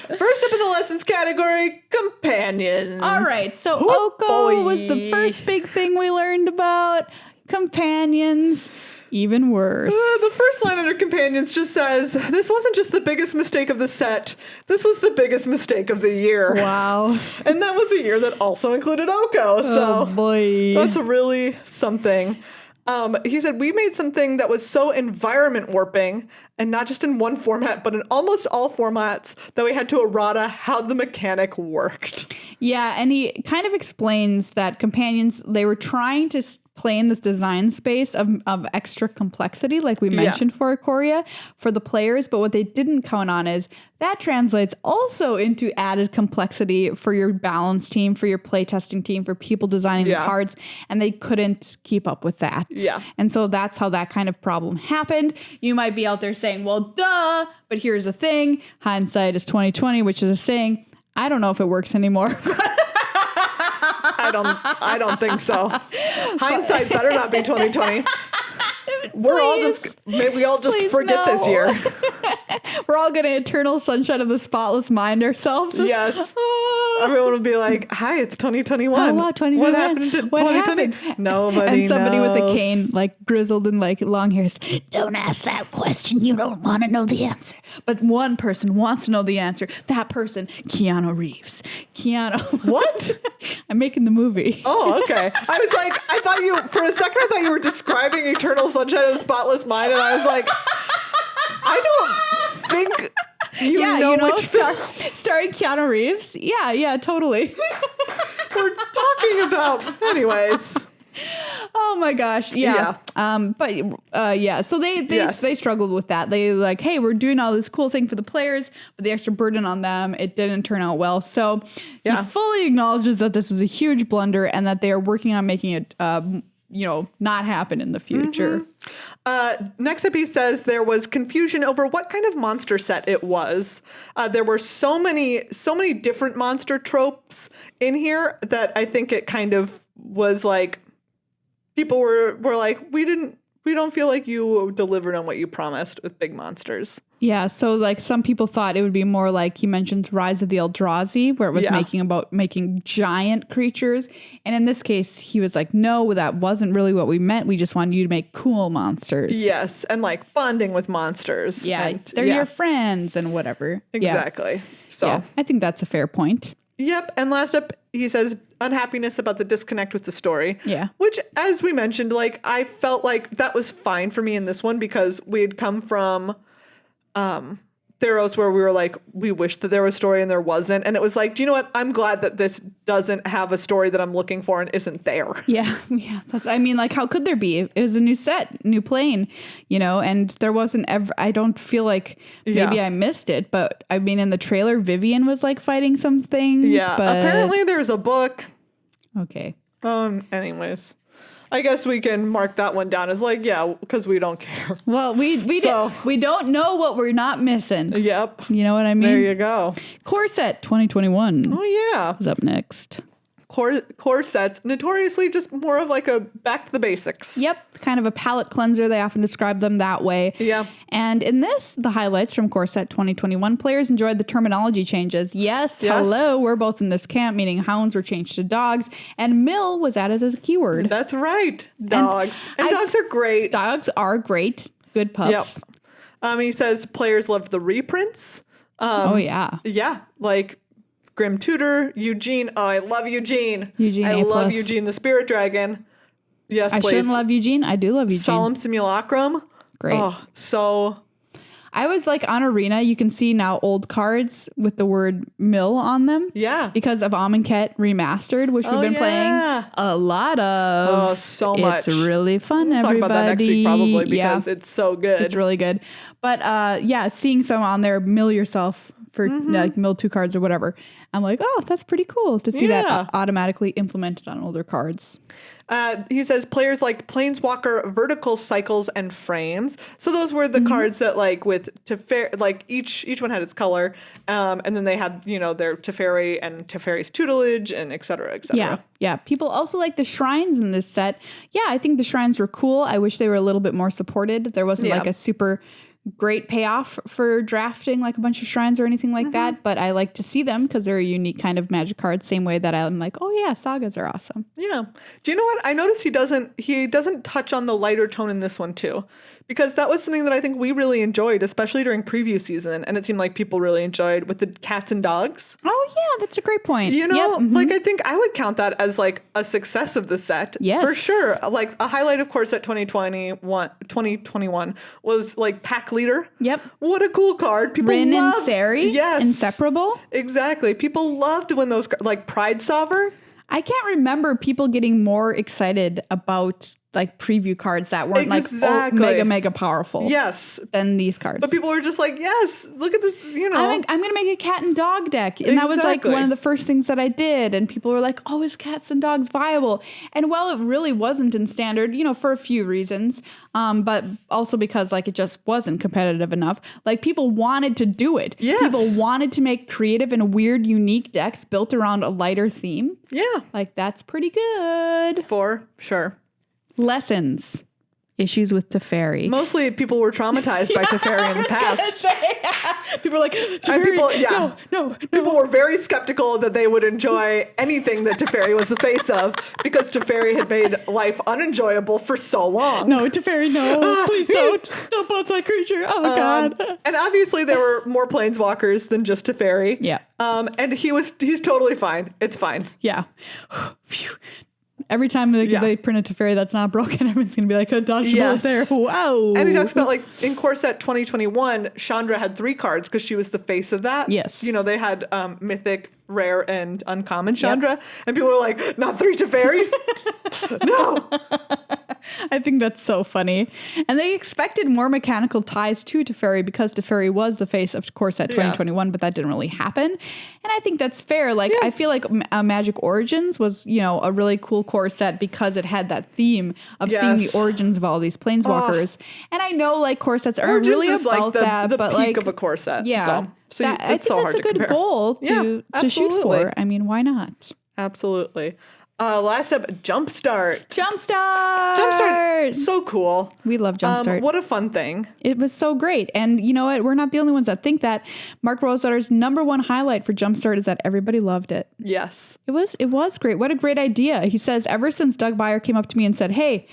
[SPEAKER 2] First up in the lessons category, companions.
[SPEAKER 1] All right, so Oko was the first big thing we learned about. Companions, even worse.
[SPEAKER 2] The first line under companions just says, this wasn't just the biggest mistake of the set. This was the biggest mistake of the year.
[SPEAKER 1] Wow.
[SPEAKER 2] And that was a year that also included Oko. So
[SPEAKER 1] oh boy.
[SPEAKER 2] That's really something. He said, we made something that was so environment warping, and not just in one format, but in almost all formats, that we had to errata how the mechanic worked.
[SPEAKER 1] Yeah, and he kind of explains that companions, they were trying to playing this design space of extra complexity, like we mentioned for Ikoria, for the players. But what they didn't count on is that translates also into added complexity for your balance team, for your playtesting team, for people designing the cards. And they couldn't keep up with that.
[SPEAKER 2] Yeah.
[SPEAKER 1] And so that's how that kind of problem happened. You might be out there saying, well, duh, but here's the thing. Hindsight is 2020, which is a saying. I don't know if it works anymore.
[SPEAKER 2] I don't think so. Hindsight better not be 2020. We all just forget this year.
[SPEAKER 1] We're all going to eternal sunshine of the spotless mind ourselves.
[SPEAKER 2] Yes. Everyone will be like, hi, it's 2021.
[SPEAKER 1] Oh, wow, 2021.
[SPEAKER 2] What happened to 2020? Nobody
[SPEAKER 1] And somebody
[SPEAKER 2] knows.
[SPEAKER 1] with a cane, like grizzled and like long hairs.
[SPEAKER 3] Don't ask that question. You don't want to know the answer.
[SPEAKER 1] But one person wants to know the answer. That person, Keanu Reeves.
[SPEAKER 2] What?
[SPEAKER 1] I'm making the movie.
[SPEAKER 2] Oh, okay. For a second, I thought you were describing Eternal Sunshine of the Spotless Mind, and I was like, I don't think
[SPEAKER 1] starring Keanu Reeves. Yeah, totally.
[SPEAKER 2] we're talking about. Anyways.
[SPEAKER 1] Oh my gosh. Yeah. So they struggled with that. They like, hey, we're doing all this cool thing for the players, but the extra burden on them, it didn't turn out well. So he fully acknowledges that this was a huge blunder and that they are working on making it not happen in the future.
[SPEAKER 2] Next up, he says there was confusion over what kind of monster set it was. There were so many different monster tropes in here that I think it kind of was like, people were like, we don't feel like you delivered on what you promised with big monsters.
[SPEAKER 1] Yeah, so like some people thought it would be more like he mentions Rise of the Eldrazi, where it was making giant creatures. And in this case, he was like, no, that wasn't really what we meant. We just wanted you to make cool monsters.
[SPEAKER 2] Yes, and like bonding with monsters.
[SPEAKER 1] Yeah, they're your friends and whatever.
[SPEAKER 2] Exactly.
[SPEAKER 1] Yeah.
[SPEAKER 2] So
[SPEAKER 1] I think that's a fair point.
[SPEAKER 2] Yep. And last up, he says unhappiness about the disconnect with the story.
[SPEAKER 1] Yeah.
[SPEAKER 2] Which, as we mentioned, like I felt like that was fine for me in this one because we had come from Theros where we were like, we wish that there was a story and there wasn't. And it was like, do you know what? I'm glad that this doesn't have a story that I'm looking for and isn't there.
[SPEAKER 1] Yeah. How could there be? It was a new set, new plane, and there wasn't ever, I don't feel like maybe I missed it, but I mean, in the trailer, Vivian was like fighting some things.
[SPEAKER 2] Yeah.
[SPEAKER 1] But
[SPEAKER 2] apparently there's a book.
[SPEAKER 1] Okay.
[SPEAKER 2] Anyways. I guess we can mark that one down as like, because we don't care.
[SPEAKER 1] Well, we don't know what we're not missing.
[SPEAKER 2] Yep.
[SPEAKER 1] You know what I mean?
[SPEAKER 2] There you go.
[SPEAKER 1] Core set 2021.
[SPEAKER 2] Oh, yeah.
[SPEAKER 1] Is up next.
[SPEAKER 2] Core sets, notoriously just more of like a back to the basics.
[SPEAKER 1] Yep. Kind of a palette cleanser. They often describe them that way.
[SPEAKER 2] Yeah.
[SPEAKER 1] And in this, the highlights from Core set 2021, players enjoyed the terminology changes. Yes. Hello. We're both in this camp, meaning hounds were changed to dogs, and mill was added as a keyword.
[SPEAKER 2] That's right. Dogs. And dogs are great.
[SPEAKER 1] Dogs are great. Good pups.
[SPEAKER 2] Yep. He says players loved the reprints.
[SPEAKER 1] Oh, yeah.
[SPEAKER 2] Yeah. Like Grim Tutor, Eugene. Oh, I love Eugene. I love Eugene, the Spirit Dragon. Yes, please.
[SPEAKER 1] I shouldn't love Eugene. I do love Eugene.
[SPEAKER 2] Solemn Simulacrum.
[SPEAKER 1] Great.
[SPEAKER 2] Oh, so.
[SPEAKER 1] I was like on Arena, you can see now old cards with the word mill on them.
[SPEAKER 2] Yeah.
[SPEAKER 1] Because of Amonkhet Remastered, which we've been playing a lot of.
[SPEAKER 2] Oh, so much.
[SPEAKER 1] It's really fun,
[SPEAKER 2] we'll
[SPEAKER 1] everybody.
[SPEAKER 2] Talk about that next week probably because it's so good.
[SPEAKER 1] It's really good. But seeing some on there, mill yourself for like mill 2 cards or whatever. I'm like, oh, that's pretty cool to see that automatically implemented on older cards.
[SPEAKER 2] He says players liked Planeswalker vertical cycles and frames. So those were the cards that like with Teferi, like each one had its color. And then they had, their Teferi and Teferi's tutelage and et cetera, et cetera.
[SPEAKER 1] Yeah. People also like the shrines in this set. Yeah, I think the shrines were cool. I wish they were a little bit more supported. There wasn't like a super great payoff for drafting like a bunch of shrines or anything like that, but I like to see them because they're a unique kind of magic card, same way that I'm like, oh yeah, sagas are awesome.
[SPEAKER 2] Yeah. Do you know what? I noticed he doesn't touch on the lighter tone in this one too, because that was something that I think we really enjoyed, especially during preview season, and it seemed like people really enjoyed with the cats and dogs.
[SPEAKER 1] Oh yeah, that's a great point.
[SPEAKER 2] Like I think I would count that as like a success of the set.
[SPEAKER 1] Yes.
[SPEAKER 2] For sure. Like a highlight of course at 2021 was like Pack Leader.
[SPEAKER 1] Yep.
[SPEAKER 2] What a cool card. People
[SPEAKER 1] Rin
[SPEAKER 2] loved.
[SPEAKER 1] and Sari.
[SPEAKER 2] Yes.
[SPEAKER 1] Inseparable.
[SPEAKER 2] Exactly. People loved when those like Pride Sovereign.
[SPEAKER 1] I can't remember people getting more excited about like preview cards that weren't like mega powerful.
[SPEAKER 2] Yes.
[SPEAKER 1] Than these cards.
[SPEAKER 2] But people were just like, yes, look at this, you know.
[SPEAKER 1] I'm going to make a cat and dog deck. And that was like one of the first things that I did. And people were like, oh, is cats and dogs viable? And while it really wasn't in standard, you know, for a few reasons, but also because like it just wasn't competitive enough, like people wanted to do it.
[SPEAKER 2] Yes.
[SPEAKER 1] People wanted to make creative and weird, unique decks built around a lighter theme.
[SPEAKER 2] Yeah.
[SPEAKER 1] Like that's pretty good.
[SPEAKER 2] For sure.
[SPEAKER 1] Lessons. Issues with Teferi.
[SPEAKER 2] Mostly people were traumatized by Teferi in the past.
[SPEAKER 1] People were like, Teferi, no.
[SPEAKER 2] People were very skeptical that they would enjoy anything that Teferi was the face of because Teferi had made life unenjoyable for so long.
[SPEAKER 1] No, Teferi, no. Please don't. Don't bounce my creature. Oh, God.
[SPEAKER 2] And obviously there were more planeswalkers than just Teferi.
[SPEAKER 1] Yeah.
[SPEAKER 2] And he's totally fine. It's fine.
[SPEAKER 1] Yeah. Phew. Every time they print a Teferi that's not broken, everyone's going to be like, a dodge bullet there. Wow.
[SPEAKER 2] And he talks about, like, in Core Set 2021, Chandra had 3 cards because she was the face of that.
[SPEAKER 1] Yes.
[SPEAKER 2] You know, they had Mythic, Rare, and Uncommon Chandra. Yep. And people were like, not 3 Teferis? No.
[SPEAKER 1] I think that's so funny. And they expected more mechanical ties to Teferi because Teferi was the face of Core Set 2021, but that didn't really happen. And I think that's fair. Like, I feel like Magic Origins was, you know, a really cool core set because it had that theme of seeing the origins of all these planeswalkers. And I know, like, core sets aren't really about
[SPEAKER 2] like
[SPEAKER 1] that,
[SPEAKER 2] the
[SPEAKER 1] but
[SPEAKER 2] peak
[SPEAKER 1] like
[SPEAKER 2] of a core set.
[SPEAKER 1] Yeah.
[SPEAKER 2] Though. So
[SPEAKER 1] I think that's a good goal to shoot for. I mean, why not?
[SPEAKER 2] Absolutely. Last up, Jumpstart.
[SPEAKER 1] Jumpstart!
[SPEAKER 2] So cool.
[SPEAKER 1] We love Jumpstart.
[SPEAKER 2] What a fun thing.
[SPEAKER 1] It was so great. And you know what? We're not the only ones that think that. Mark Rosewater's #1 highlight for Jumpstart is that everybody loved it.
[SPEAKER 2] Yes.
[SPEAKER 1] It was great. What a great idea. He says, ever since Doug Beyer came up to me and said, hey,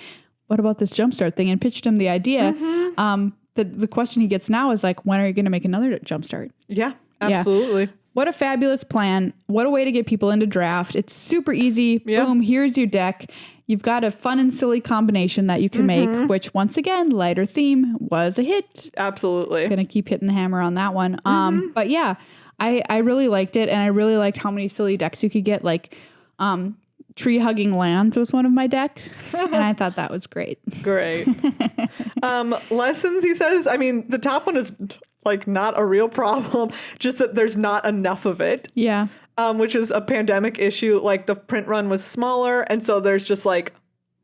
[SPEAKER 1] what about this Jumpstart thing? And pitched him the idea. The question he gets now is like, when are you going to make another Jumpstart?
[SPEAKER 2] Yeah, absolutely.
[SPEAKER 1] Yeah. What a fabulous plan. What a way to get people into draft. It's super easy. Yep. Boom, here's your deck. You've got a fun and silly combination that you can make, which once again, lighter theme was a hit.
[SPEAKER 2] Absolutely.
[SPEAKER 1] Gonna keep hitting the hammer on that one. But yeah, I really liked it. And I really liked how many silly decks you could get. Like Tree Hugging Lands was one of my decks. And I thought that was great.
[SPEAKER 2] Great. Lessons, he says. I mean, the top one is like not a real problem, just that there's not enough of it.
[SPEAKER 1] Yeah.
[SPEAKER 2] Which is a pandemic issue. Like the print run was smaller. And so there's just like,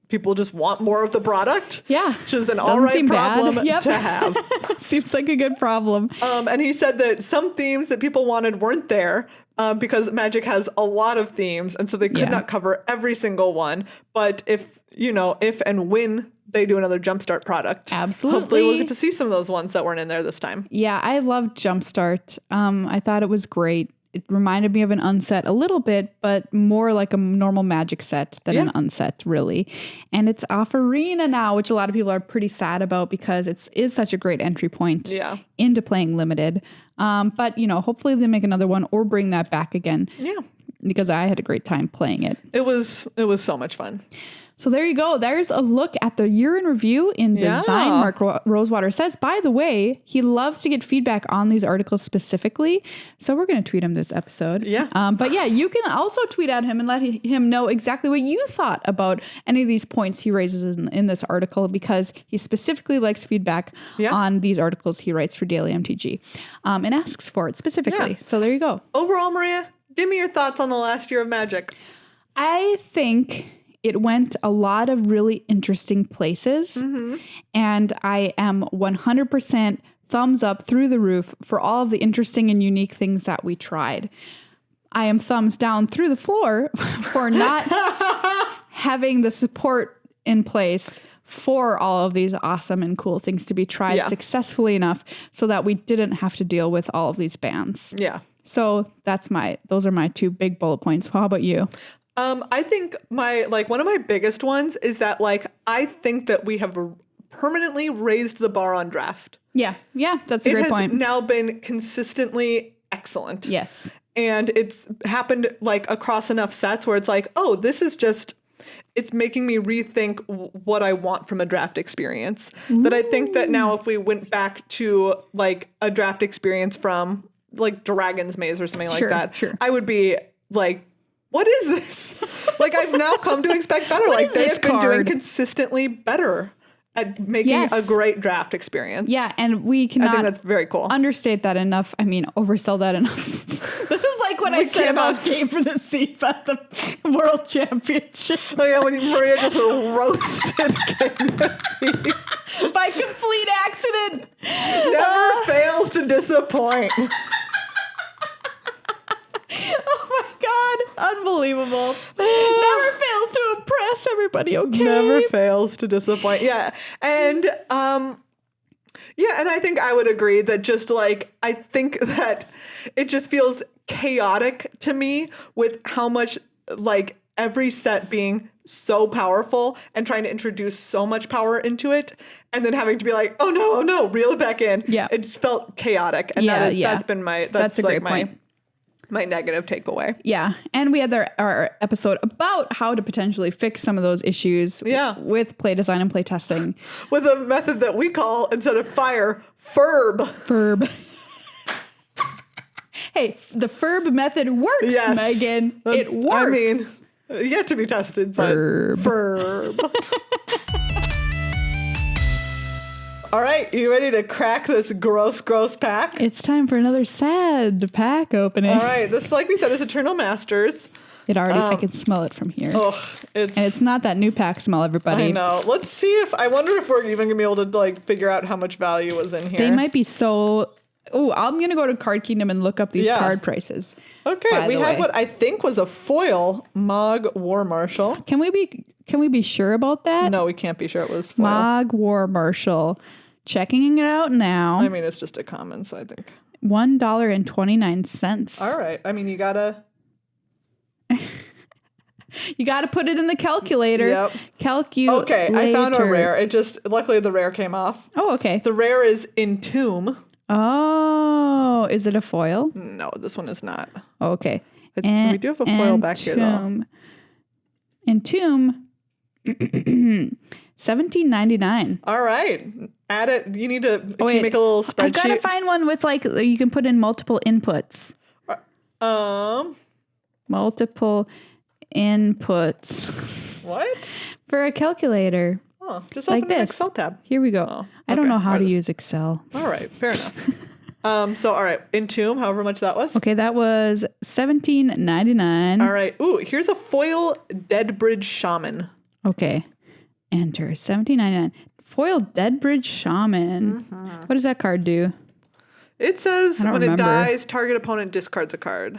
[SPEAKER 2] people just want more of the product.
[SPEAKER 1] Yeah.
[SPEAKER 2] Which is an all right problem to have.
[SPEAKER 1] Seems like a good problem.
[SPEAKER 2] And he said that some themes that people wanted weren't there because Magic has a lot of themes. And so they could not cover every single one. But if and when they do another Jumpstart product,
[SPEAKER 1] absolutely,
[SPEAKER 2] hopefully we'll get to see some of those ones that weren't in there this time.
[SPEAKER 1] Yeah, I loved Jumpstart. I thought it was great. It reminded me of an unset a little bit, but more like a normal Magic set than an unset, really. And it's off Arena now, which a lot of people are pretty sad about because it is such a great entry point into playing Limited. But, you know, hopefully they make another one or bring that back again.
[SPEAKER 2] Yeah.
[SPEAKER 1] Because I had a great time playing it.
[SPEAKER 2] It was so much fun.
[SPEAKER 1] So there you go. There's a look at the year in review in design. Mark Rosewater says, by the way, he loves to get feedback on these articles specifically. So we're going to tweet him this episode.
[SPEAKER 2] Yeah.
[SPEAKER 1] But yeah, you can also tweet at him and let him know exactly what you thought about any of these points he raises in this article, because he specifically likes feedback on these articles he writes for Daily MTG and asks for it specifically. Yeah. So there you go.
[SPEAKER 2] Overall, Maria, give me your thoughts on the last year of Magic.
[SPEAKER 1] I think it went a lot of really interesting places, and I am 100% thumbs up through the roof for all of the interesting and unique things that we tried. I am thumbs down through the floor for not having the support in place for all of these awesome and cool things to be tried successfully enough so that we didn't have to deal with all of these bans.
[SPEAKER 2] Yeah.
[SPEAKER 1] So those are my 2 big bullet points. How about you?
[SPEAKER 2] I think one of my biggest ones is that I think that we have permanently raised the bar on draft.
[SPEAKER 1] Yeah. Yeah. That's a great point.
[SPEAKER 2] It has now been consistently excellent.
[SPEAKER 1] Yes.
[SPEAKER 2] And it's happened across enough sets where it's like, oh, this is just, it's making me rethink what I want from a draft experience. Ooh. That I think that now if we went back to a draft experience from Dragon's Maze or something like that, I would be what is this? Like, I've now come to expect better. Like, they have been doing consistently better at making a great draft experience.
[SPEAKER 1] Yeah, and we cannot
[SPEAKER 2] I think that's very cool.
[SPEAKER 1] Understate that enough. I mean, oversell that enough. This is like what I said about Game for the Seat at the World Championship.
[SPEAKER 2] Oh yeah, when Maria just roasted Game for the Seat.
[SPEAKER 1] By complete accident.
[SPEAKER 2] Never fails to disappoint.
[SPEAKER 1] Oh my God. Unbelievable. Never fails to impress everybody, okay?
[SPEAKER 2] Never fails to disappoint. Yeah. And and I think I would agree that just like I think that it just feels chaotic to me with how much like every set being so powerful and trying to introduce so much power into it and then having to be like, oh no, reel it back in.
[SPEAKER 1] Yeah.
[SPEAKER 2] It just felt chaotic. And that's been that's a great point. My negative takeaway.
[SPEAKER 1] Yeah. And we had our episode about how to potentially fix some of those issues with play design and play testing.
[SPEAKER 2] With a method that we call, instead of fire, FERB.
[SPEAKER 1] Hey, the FERB method works, Megan. It works.
[SPEAKER 2] I mean, yet to be tested, but FERB. All right, you ready to crack this gross pack?
[SPEAKER 1] It's time for another sad pack opening.
[SPEAKER 2] All right, this, like we said, is Eternal Masters.
[SPEAKER 1] It already, I can smell it from here. And it's not that new pack smell, everybody.
[SPEAKER 2] I know. Let's see I wonder if we're even gonna be able to like figure out how much value was in here.
[SPEAKER 1] They might be so. Oh, I'm gonna go to Card Kingdom and look up these card prices.
[SPEAKER 2] Okay, we had what I think was a foil Mog War Marshal.
[SPEAKER 1] Can we be sure about that?
[SPEAKER 2] No, we can't be sure it was foil.
[SPEAKER 1] Mog War Marshal. Checking it out now.
[SPEAKER 2] I mean, it's just a common, so I think
[SPEAKER 1] $1.29.
[SPEAKER 2] All right. I mean, you gotta
[SPEAKER 1] put it in the calculator.
[SPEAKER 2] Yep.
[SPEAKER 1] Calculator.
[SPEAKER 2] Okay, I found a rare. Luckily the rare came off.
[SPEAKER 1] Oh, okay.
[SPEAKER 2] The rare is Entomb.
[SPEAKER 1] Oh, is it a foil?
[SPEAKER 2] No, this one is not.
[SPEAKER 1] Oh, okay.
[SPEAKER 2] We do have a foil back here, though.
[SPEAKER 1] Entomb. $17.99.
[SPEAKER 2] All right. Add it. You need to can you make a little spreadsheet.
[SPEAKER 1] I've got to find one with like you can put in multiple inputs. Multiple inputs.
[SPEAKER 2] What?
[SPEAKER 1] For a calculator.
[SPEAKER 2] Oh, just
[SPEAKER 1] like
[SPEAKER 2] open
[SPEAKER 1] this.
[SPEAKER 2] an Excel tab.
[SPEAKER 1] Here we go. Oh, okay. I don't know how to use Excel.
[SPEAKER 2] All right, fair enough. So all right, Entomb, however much that was.
[SPEAKER 1] Okay, that was $17.99.
[SPEAKER 2] All right. Ooh, here's a foil Deadbridge Shaman.
[SPEAKER 1] Okay. Enter $17.99. Foil Deadbridge Shaman. Mm-hmm. What does that card do?
[SPEAKER 2] It says when it dies, target opponent discards a card.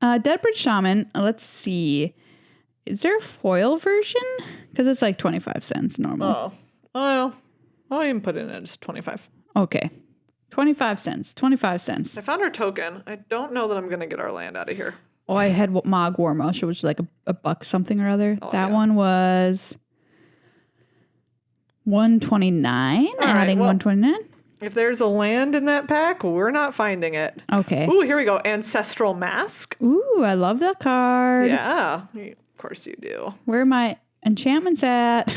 [SPEAKER 1] Deadbridge Shaman. Let's see. Is there a foil version? Because it's like 25 cents normal.
[SPEAKER 2] Oh, well, I'll even put it in at just 25.
[SPEAKER 1] Okay. 25 cents. 25 cents.
[SPEAKER 2] I found our token. I don't know that I'm going to get our land out of here.
[SPEAKER 1] Oh, I had Mog War Marshal, which is like a buck something or other. That one was $129. Adding $129.
[SPEAKER 2] If there's a land in that pack, we're not finding it.
[SPEAKER 1] Okay.
[SPEAKER 2] Ooh, here we go. Ancestral Mask.
[SPEAKER 1] Ooh, I love that card.
[SPEAKER 2] Yeah, of course you do.
[SPEAKER 1] Where are my enchantments at?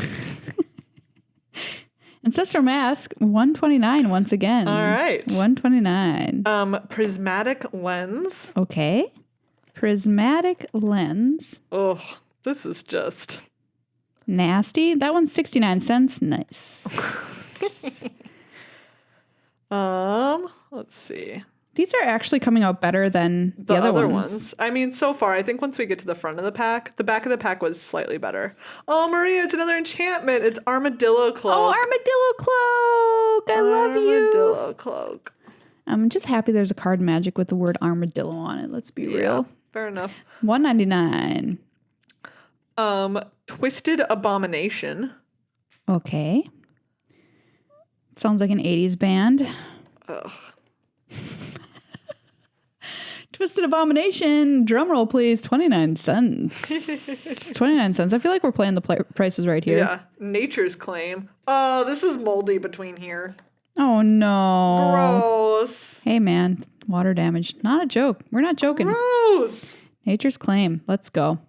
[SPEAKER 1] Ancestral Mask, $129 once again.
[SPEAKER 2] All right.
[SPEAKER 1] $129.
[SPEAKER 2] Prismatic Lens.
[SPEAKER 1] Okay. Prismatic Lens.
[SPEAKER 2] Oh, this is just
[SPEAKER 1] nasty. That one's 69 cents. Nice.
[SPEAKER 2] Let's see.
[SPEAKER 1] These are actually coming out better than the other ones.
[SPEAKER 2] I mean, so far, I think once we get to the front of the pack, the back of the pack was slightly better. Oh, Maria, it's another enchantment. It's Armadillo Cloak.
[SPEAKER 1] Oh, Armadillo Cloak. I love you.
[SPEAKER 2] Armadillo Cloak.
[SPEAKER 1] I'm just happy there's a card magic with the word armadillo on it. Let's be real.
[SPEAKER 2] Fair enough.
[SPEAKER 1] $199.
[SPEAKER 2] Twisted Abomination.
[SPEAKER 1] Okay. Sounds like an 80s band.
[SPEAKER 2] Ugh.
[SPEAKER 1] Twisted Abomination. Drum roll, please. 29 cents. 29 cents. I feel like we're playing the prices right here.
[SPEAKER 2] Yeah. Nature's Claim. Oh, this is moldy between here.
[SPEAKER 1] Oh, no.
[SPEAKER 2] Gross.
[SPEAKER 1] Hey, man. Water damage. Not a joke. We're not joking.
[SPEAKER 2] Gross.
[SPEAKER 1] Nature's Claim. Let's go.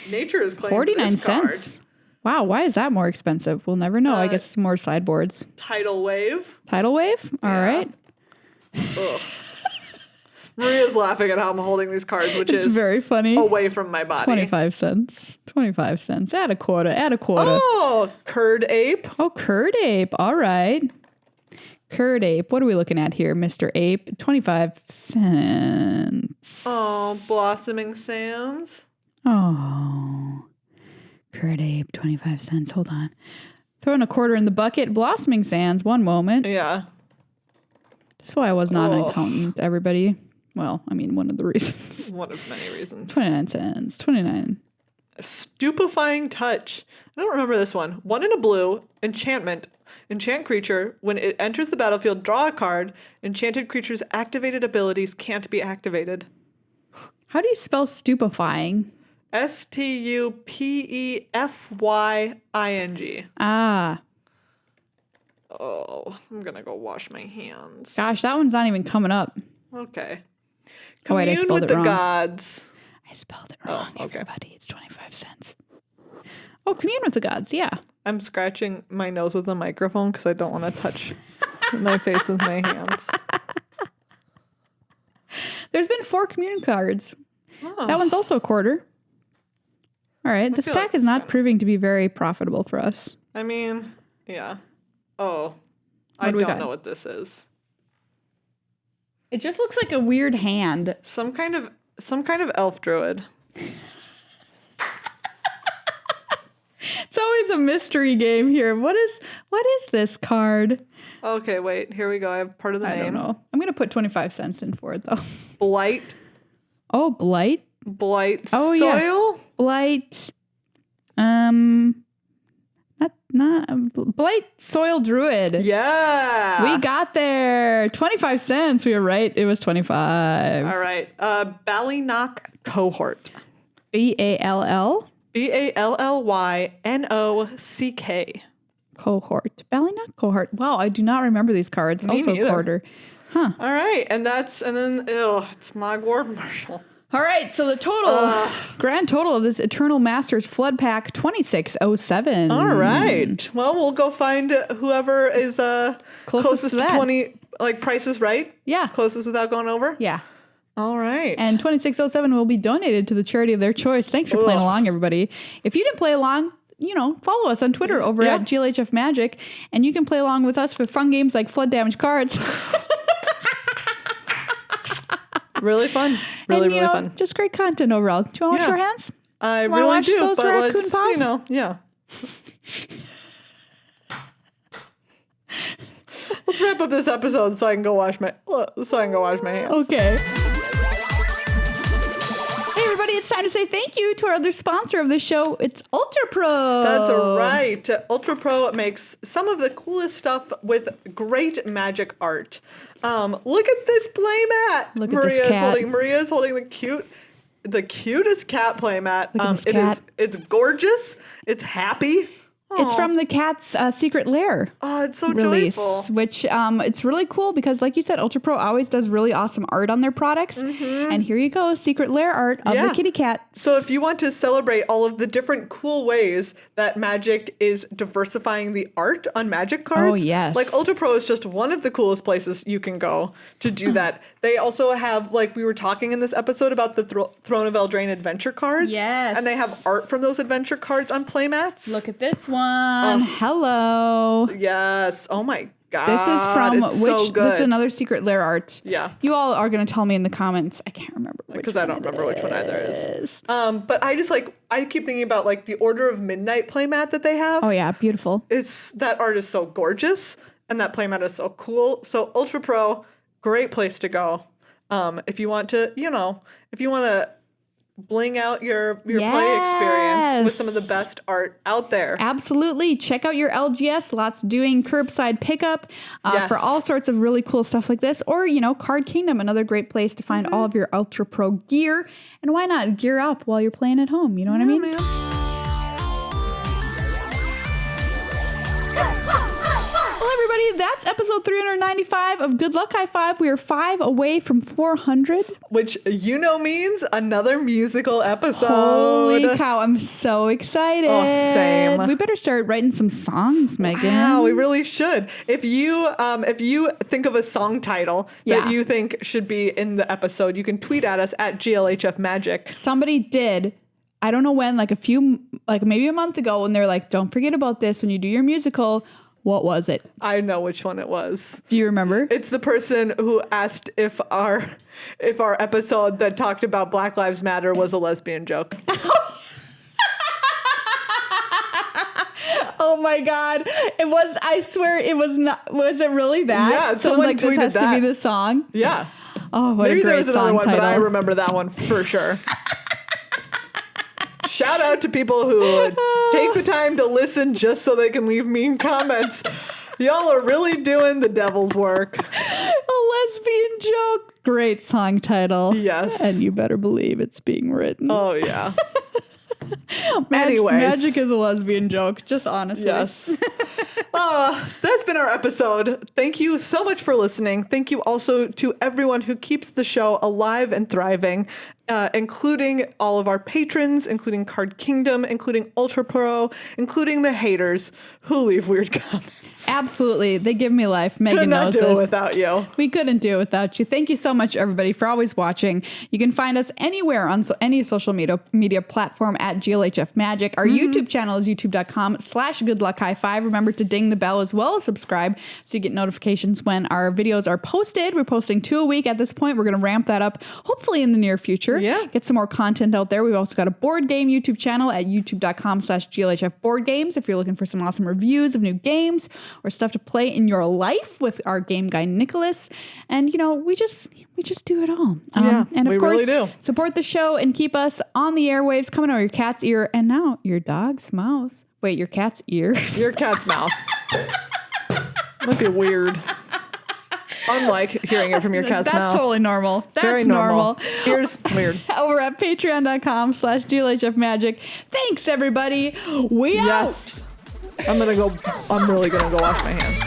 [SPEAKER 2] Nature's Claim.
[SPEAKER 1] 49 cents. Wow, why is that more expensive? We'll never know. I guess it's more sideboards.
[SPEAKER 2] Tidal Wave.
[SPEAKER 1] Tidal Wave? All right.
[SPEAKER 2] Ugh. Maria's laughing at how I'm holding these cards, which
[SPEAKER 1] It's
[SPEAKER 2] is
[SPEAKER 1] very funny.
[SPEAKER 2] away from my body.
[SPEAKER 1] 25 cents. 25 cents. Add a quarter.
[SPEAKER 2] Oh, curd ape.
[SPEAKER 1] Oh, curd ape. All right. Curd ape. What are we looking at here, Mr. Ape? 25 cents.
[SPEAKER 2] Oh, blossoming sands.
[SPEAKER 1] Oh. Curd ape. 25 cents. Hold on. Throwing a quarter in the bucket. Blossoming sands. One moment.
[SPEAKER 2] Yeah.
[SPEAKER 1] That's why I was not an accountant, everybody. Well, I mean, one of the reasons.
[SPEAKER 2] One of many reasons.
[SPEAKER 1] 29 cents. 29.
[SPEAKER 2] Stupefying touch. I don't remember this one. 1 in a blue. Enchantment. Enchant creature. When it enters the battlefield, draw a card. Enchanted creature's activated abilities can't be activated.
[SPEAKER 1] How do you spell stupefying?
[SPEAKER 2] Stupefying.
[SPEAKER 1] Ah.
[SPEAKER 2] Oh, I'm gonna go wash my hands.
[SPEAKER 1] Gosh, that one's not even coming up.
[SPEAKER 2] Okay.
[SPEAKER 1] Oh, wait, I
[SPEAKER 2] Commune
[SPEAKER 1] spelled
[SPEAKER 2] with
[SPEAKER 1] it
[SPEAKER 2] the
[SPEAKER 1] wrong.
[SPEAKER 2] gods.
[SPEAKER 1] I spelled it wrong,
[SPEAKER 2] okay.
[SPEAKER 1] everybody. It's 25 cents. Oh, commune with the gods. Yeah.
[SPEAKER 2] I'm scratching my nose with a microphone because I don't want to touch my face with my hands.
[SPEAKER 1] There's been 4 commune cards.
[SPEAKER 2] Oh.
[SPEAKER 1] That one's also a quarter. All right. This
[SPEAKER 2] feel
[SPEAKER 1] pack
[SPEAKER 2] like
[SPEAKER 1] is
[SPEAKER 2] it's
[SPEAKER 1] not
[SPEAKER 2] kinda-
[SPEAKER 1] proving to be very profitable for us.
[SPEAKER 2] I mean, yeah. Oh, I
[SPEAKER 1] What do we
[SPEAKER 2] don't
[SPEAKER 1] got?
[SPEAKER 2] know what this is.
[SPEAKER 1] It just looks like a weird hand.
[SPEAKER 2] Some kind of elf druid.
[SPEAKER 1] It's always a mystery game here. What is this card?
[SPEAKER 2] Okay, wait. Here we go. I have part of the
[SPEAKER 1] I
[SPEAKER 2] name.
[SPEAKER 1] don't know. I'm going to put 25 cents in for it, though.
[SPEAKER 2] Blight.
[SPEAKER 1] Oh, blight.
[SPEAKER 2] Soil.
[SPEAKER 1] Yeah. Blight. Not blight soil druid.
[SPEAKER 2] Yeah.
[SPEAKER 1] We got there. 25 cents. We were right. It was 25.
[SPEAKER 2] All right. Ballynock cohort.
[SPEAKER 1] BALL.
[SPEAKER 2] BALLYNOCK.
[SPEAKER 1] Cohort. Ballynock cohort. Wow, I do not remember these cards.
[SPEAKER 2] Me
[SPEAKER 1] Also
[SPEAKER 2] neither.
[SPEAKER 1] quarter. Huh.
[SPEAKER 2] All right, and then it's Mogward Marshall.
[SPEAKER 1] All right, so the total, grand total of this Eternal Masters Flood Pack, 2607.
[SPEAKER 2] All right. Well, we'll go find whoever is closest
[SPEAKER 1] to
[SPEAKER 2] to
[SPEAKER 1] that.
[SPEAKER 2] 20, like Price is Right.
[SPEAKER 1] Yeah.
[SPEAKER 2] Closest without going over.
[SPEAKER 1] Yeah.
[SPEAKER 2] All right.
[SPEAKER 1] And 2607 will be donated to the charity of their choice. Thanks for playing along, everybody. If you didn't play along, follow us on Twitter over at GLHF Magic, and you can play along with us with fun games like Flood Damage Cards.
[SPEAKER 2] Really fun. Really fun.
[SPEAKER 1] Just great content overall. Do you want to wash your hands?
[SPEAKER 2] I
[SPEAKER 1] Wanna
[SPEAKER 2] really
[SPEAKER 1] watch
[SPEAKER 2] do,
[SPEAKER 1] those
[SPEAKER 2] but
[SPEAKER 1] raccoon
[SPEAKER 2] let's,
[SPEAKER 1] paws?
[SPEAKER 2] yeah. Let's wrap up this episode so I can go wash my hands.
[SPEAKER 1] Okay. Hey, everybody, it's time to say thank you to our other sponsor of the show. It's Ultra Pro.
[SPEAKER 2] That's right. Ultra Pro makes some of the coolest stuff with great magic art. Look at this playmat.
[SPEAKER 1] Look at this cat.
[SPEAKER 2] Maria's holding the cutest cat playmat.
[SPEAKER 1] Look at this cat.
[SPEAKER 2] It's gorgeous. It's happy.
[SPEAKER 1] It's from the cat's Secret Lair
[SPEAKER 2] Oh, it's so
[SPEAKER 1] release,
[SPEAKER 2] joyful.
[SPEAKER 1] which it's really cool because, like you said, Ultra Pro always does really awesome art on their products.
[SPEAKER 2] Mm-hmm.
[SPEAKER 1] And here you go, Secret Lair art of the kitty cat.
[SPEAKER 2] So if you want to celebrate all of the different cool ways that Magic is diversifying the art on Magic cards,
[SPEAKER 1] yes.
[SPEAKER 2] like Ultra Pro is just one of the coolest places you can go to do that. They also have, like we were talking in this episode about the Throne of Eldraine adventure cards.
[SPEAKER 1] Yes.
[SPEAKER 2] And they have art from those adventure cards on playmats.
[SPEAKER 1] Look at this one. Hello.
[SPEAKER 2] Yes. Oh my God.
[SPEAKER 1] This is from
[SPEAKER 2] it's
[SPEAKER 1] which?
[SPEAKER 2] so good.
[SPEAKER 1] This is another Secret Lair art.
[SPEAKER 2] Yeah.
[SPEAKER 1] You all are going to tell me in the comments. I can't remember
[SPEAKER 2] because I don't remember which one either is. But I just I keep thinking about like the Order of Midnight playmat that they have.
[SPEAKER 1] Oh yeah, beautiful.
[SPEAKER 2] That art is so gorgeous and that playmat is so cool. So Ultra Pro, great place to go. If you want to, bling out your play experience with some of the best art out there.
[SPEAKER 1] Absolutely. Check out your LGS. Lots doing curbside pickup for all sorts of really cool stuff like this. Or, Card Kingdom, another great place to find all of your Ultra Pro gear. And why not gear up while you're playing at home? You know what I mean?
[SPEAKER 2] Man.
[SPEAKER 1] Well, everybody, that's episode 395 of Good Luck High Five. We are 5 away from 400.
[SPEAKER 2] Which means another musical episode.
[SPEAKER 1] Holy cow, I'm so excited.
[SPEAKER 2] Oh, same.
[SPEAKER 1] We better start writing some songs, Megan.
[SPEAKER 2] Wow, we really should. If you think of a song title that you think should be in the episode, you can tweet at us at GLHF Magic.
[SPEAKER 1] Somebody did. I don't know when, maybe a month ago, when they're like, don't forget about this when you do your musical. What was it?
[SPEAKER 2] I know which one it was.
[SPEAKER 1] Do you remember?
[SPEAKER 2] It's the person who asked if our episode that talked about Black Lives Matter was a lesbian joke.
[SPEAKER 1] Oh my God. It was, I swear it was not, was it really that?
[SPEAKER 2] Yeah,
[SPEAKER 1] someone's like, this has to be the song.
[SPEAKER 2] Yeah.
[SPEAKER 1] Oh, what
[SPEAKER 2] Maybe
[SPEAKER 1] a great
[SPEAKER 2] there was another
[SPEAKER 1] song
[SPEAKER 2] one,
[SPEAKER 1] title.
[SPEAKER 2] but I remember that one for sure. Shout out to people who take the time to listen just so they can leave mean comments. Y'all are really doing the devil's work.
[SPEAKER 1] A lesbian joke. Great song title.
[SPEAKER 2] Yes.
[SPEAKER 1] And you better believe it's being written.
[SPEAKER 2] Oh, yeah.
[SPEAKER 1] Anyways. Magic is a lesbian joke, just honestly.
[SPEAKER 2] Yes. That's been our episode. Thank you so much for listening. Thank you also to everyone who keeps the show alive and thriving, including all of our patrons, including Card Kingdom, including Ultra Pro, including the haters who leave weird comments.
[SPEAKER 1] Absolutely. They give me life. Megan knows this.
[SPEAKER 2] Could not do it without you.
[SPEAKER 1] We couldn't do it without you. Thank you so much, everybody, for always watching. You can find us anywhere on any social media platform at GLHF Magic. Our YouTube channel is youtube.com/goodluckhighfive. Remember to ding the bell as well as subscribe so you get notifications when our videos are posted. We're posting 2 a week at this point. We're going to ramp that up hopefully in the near future.
[SPEAKER 2] Yeah.
[SPEAKER 1] Get some more content out there. We've also got a board game YouTube channel at youtube.com/GLHF board games if you're looking for some awesome reviews of new games or stuff to play in your life with our game guy Nicholas. And we just do it all. And of course,
[SPEAKER 2] really do.
[SPEAKER 1] Support the show and keep us on the airwaves, coming out of your cat's ear and now your dog's mouth. Wait, your cat's ear?
[SPEAKER 2] Your cat's mouth. Might be weird. Unlike hearing it from your cat's mouth.
[SPEAKER 1] That's totally normal. That's
[SPEAKER 2] very normal. Ears weird.
[SPEAKER 1] Over at patreon.com/GLHF Magic. Thanks, everybody. We out.
[SPEAKER 2] I'm really gonna go wash my hands.